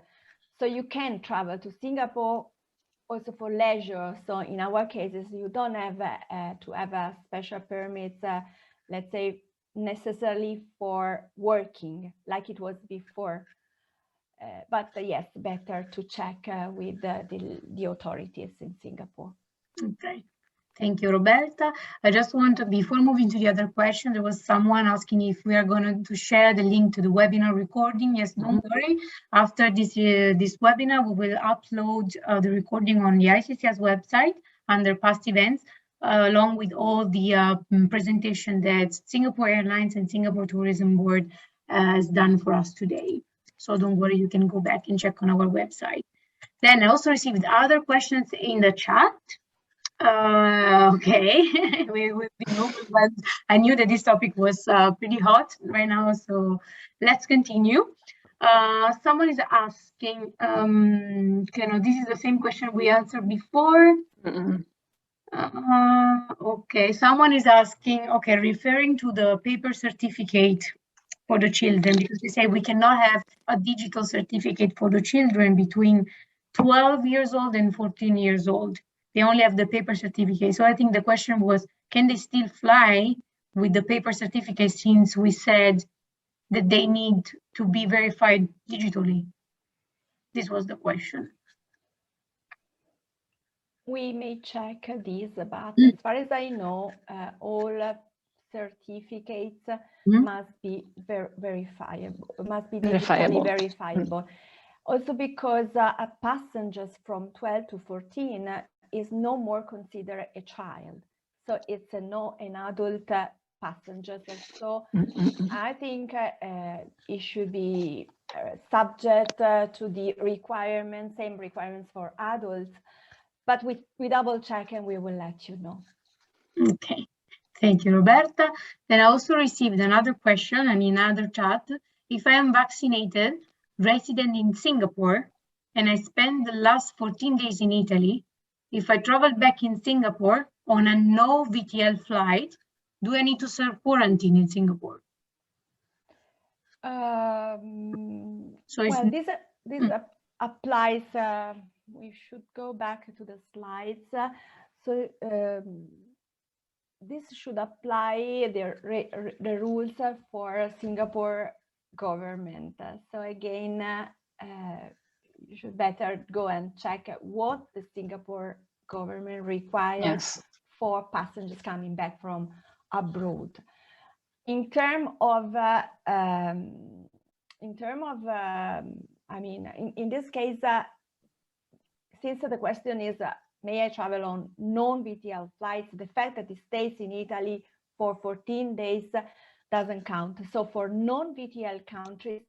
Speaker 8: So you can travel to Singapore also for leisure. So in our cases, you don't have to have a special permit, let's say, necessarily for working like it was before. But yes, better to check with the authorities in Singapore.
Speaker 7: Okay, thank you, Roberta. I just want to, before moving to the other question, there was someone asking if we are going to share the link to the webinar recording. Yes, don't worry. After this webinar, we will upload the recording on the ICCS website under past events, along with all the presentation that Singapore Airlines and Singapore Tourism Board has done for us today. So don't worry, you can go back and check on our website. Then I also received other questions in the chat. Okay, we've been moving, but I knew that this topic was pretty hot right now, so let's continue. Someone is asking, this is the same question we answered before. Okay, someone is asking, referring to the paper certificate for the children, because they say we cannot have a digital certificate for the children between 12 years old and 14 years old. They only have the paper certificate. So I think the question was, can they still fly with the paper certificate, since we said that they need to be verified digitally? This was the question.
Speaker 8: We may check this, but as far as I know, all certificates must be verifiable, must be digitally verifiable. Also because passengers from 12 to 14 is no more considered a child. So it's an adult passenger. So I think it should be subject to the requirements, same requirements for adults, but we double check and we will let you know.
Speaker 7: Okay, thank you, Roberta. Then I also received another question and in another chat. If I am vaccinated, resident in Singapore, and I spend the last 14 days in Italy, if I travel back in Singapore on a no VTL flight, do I need to serve quarantine in Singapore?
Speaker 8: So well, this applies, we should go back to the slides. So this should apply the rules for Singapore government. So again, you should better go and check what the Singapore government requires for passengers coming back from abroad. in terms of, I mean, in this case, since the question is, may I travel on non-VTL flights? The fact that it stays in Italy for 14 days doesn't count. So for non-VTL countries,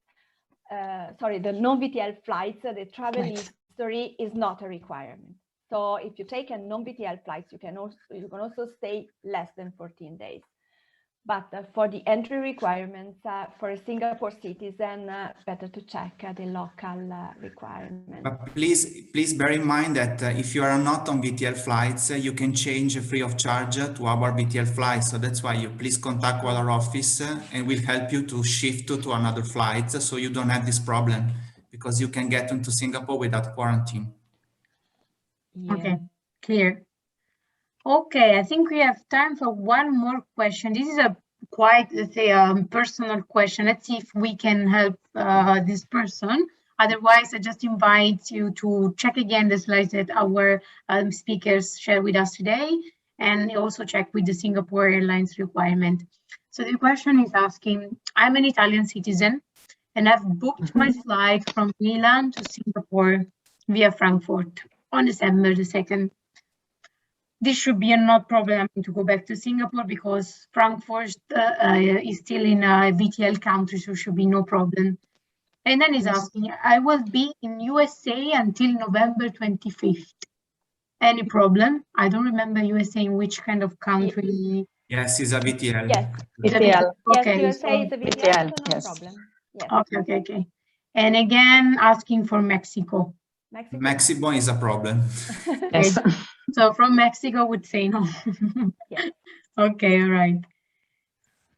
Speaker 8: the non-VTL flights, the travel history is not a requirement. So if you take a non-VTL flights, you can also stay less than 14 days. But for the entry requirements for a Singapore citizen, better to check the local requirements.
Speaker 9: But please bear in mind that if you are not on VTL flights, you can change free of charge to our VTL flights. So that's why you please contact our office and we'll help you to shift to another flight so you don't have this problem, because you can get into Singapore without quarantine.
Speaker 8: Yeah.
Speaker 7: Okay, clear. Okay, I think we have time for one more question. This is a quite, let's say, personal question. Let's see if we can help this person. Otherwise, I just invite you to check again the slides that our speakers shared with us today, and also check with the Singapore Airlines requirement. So the question is asking, I'm an Italian citizen and I've booked my flight from Milan to Singapore via Frankfurt on December the 2nd. This should be a not problem to go back to Singapore because Frankfurt is still in a VTL country, so should be no problem. And then he's asking, I will be in USA until November 25th. Any problem? I don't remember USA in which kind of country.
Speaker 9: Yes, it's a VTL.
Speaker 8: Yes,
Speaker 7: VTL. Okay,
Speaker 8: yes, USA is a VTL, so no
Speaker 11: yes.
Speaker 8: problem. Yes.
Speaker 7: Okay. And again, asking for Mexico.
Speaker 9: Mexico is a problem.
Speaker 11: Yes.
Speaker 7: So from Mexico would say no.
Speaker 8: Yeah.
Speaker 7: Okay, all right.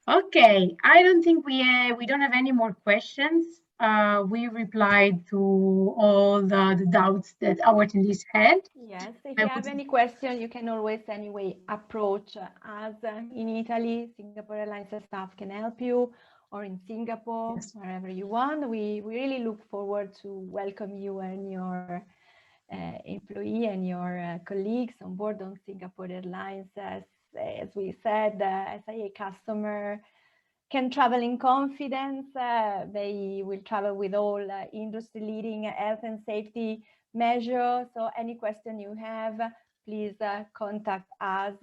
Speaker 7: Okay, I don't think we don't have any more questions. We replied to all the doubts that our attendees had.
Speaker 8: Yes, if you have any question, you can always anyway approach us in Italy. Singapore Airlines staff can help you, or in Singapore, wherever you want. We really look forward to welcome you and your employee and your colleagues on board on Singapore Airlines. As we said, SIA customer can travel in confidence. They will travel with all industry-leading health and safety measures. So any question you have, please contact us,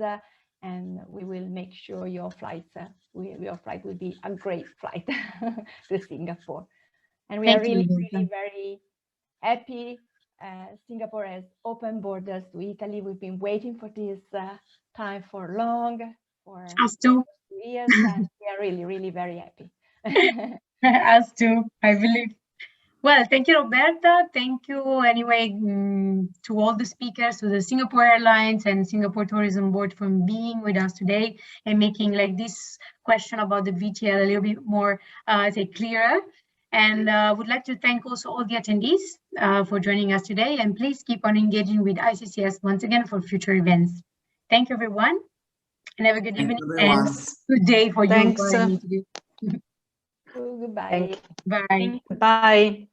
Speaker 8: and we will make sure your flight will be a great flight to Singapore. And we are really very happy. Singapore has open borders to Italy. We've been waiting for this time for long, for
Speaker 7: us too.
Speaker 8: 2 years, and we are really very happy.
Speaker 7: Us too, I believe. Well, thank you, Roberta. Thank you anyway to all the speakers, to the Singapore Airlines and Singapore Tourism Board for being with us today and making like this question about the VTL a little bit more, clearer. And would like to thank also all the attendees for joining us today. And please keep on engaging with ICCS once again for future events. Thank you, everyone. And have a good evening and good day for you.
Speaker 11: Thanks.
Speaker 8: Goodbye.
Speaker 11: Bye.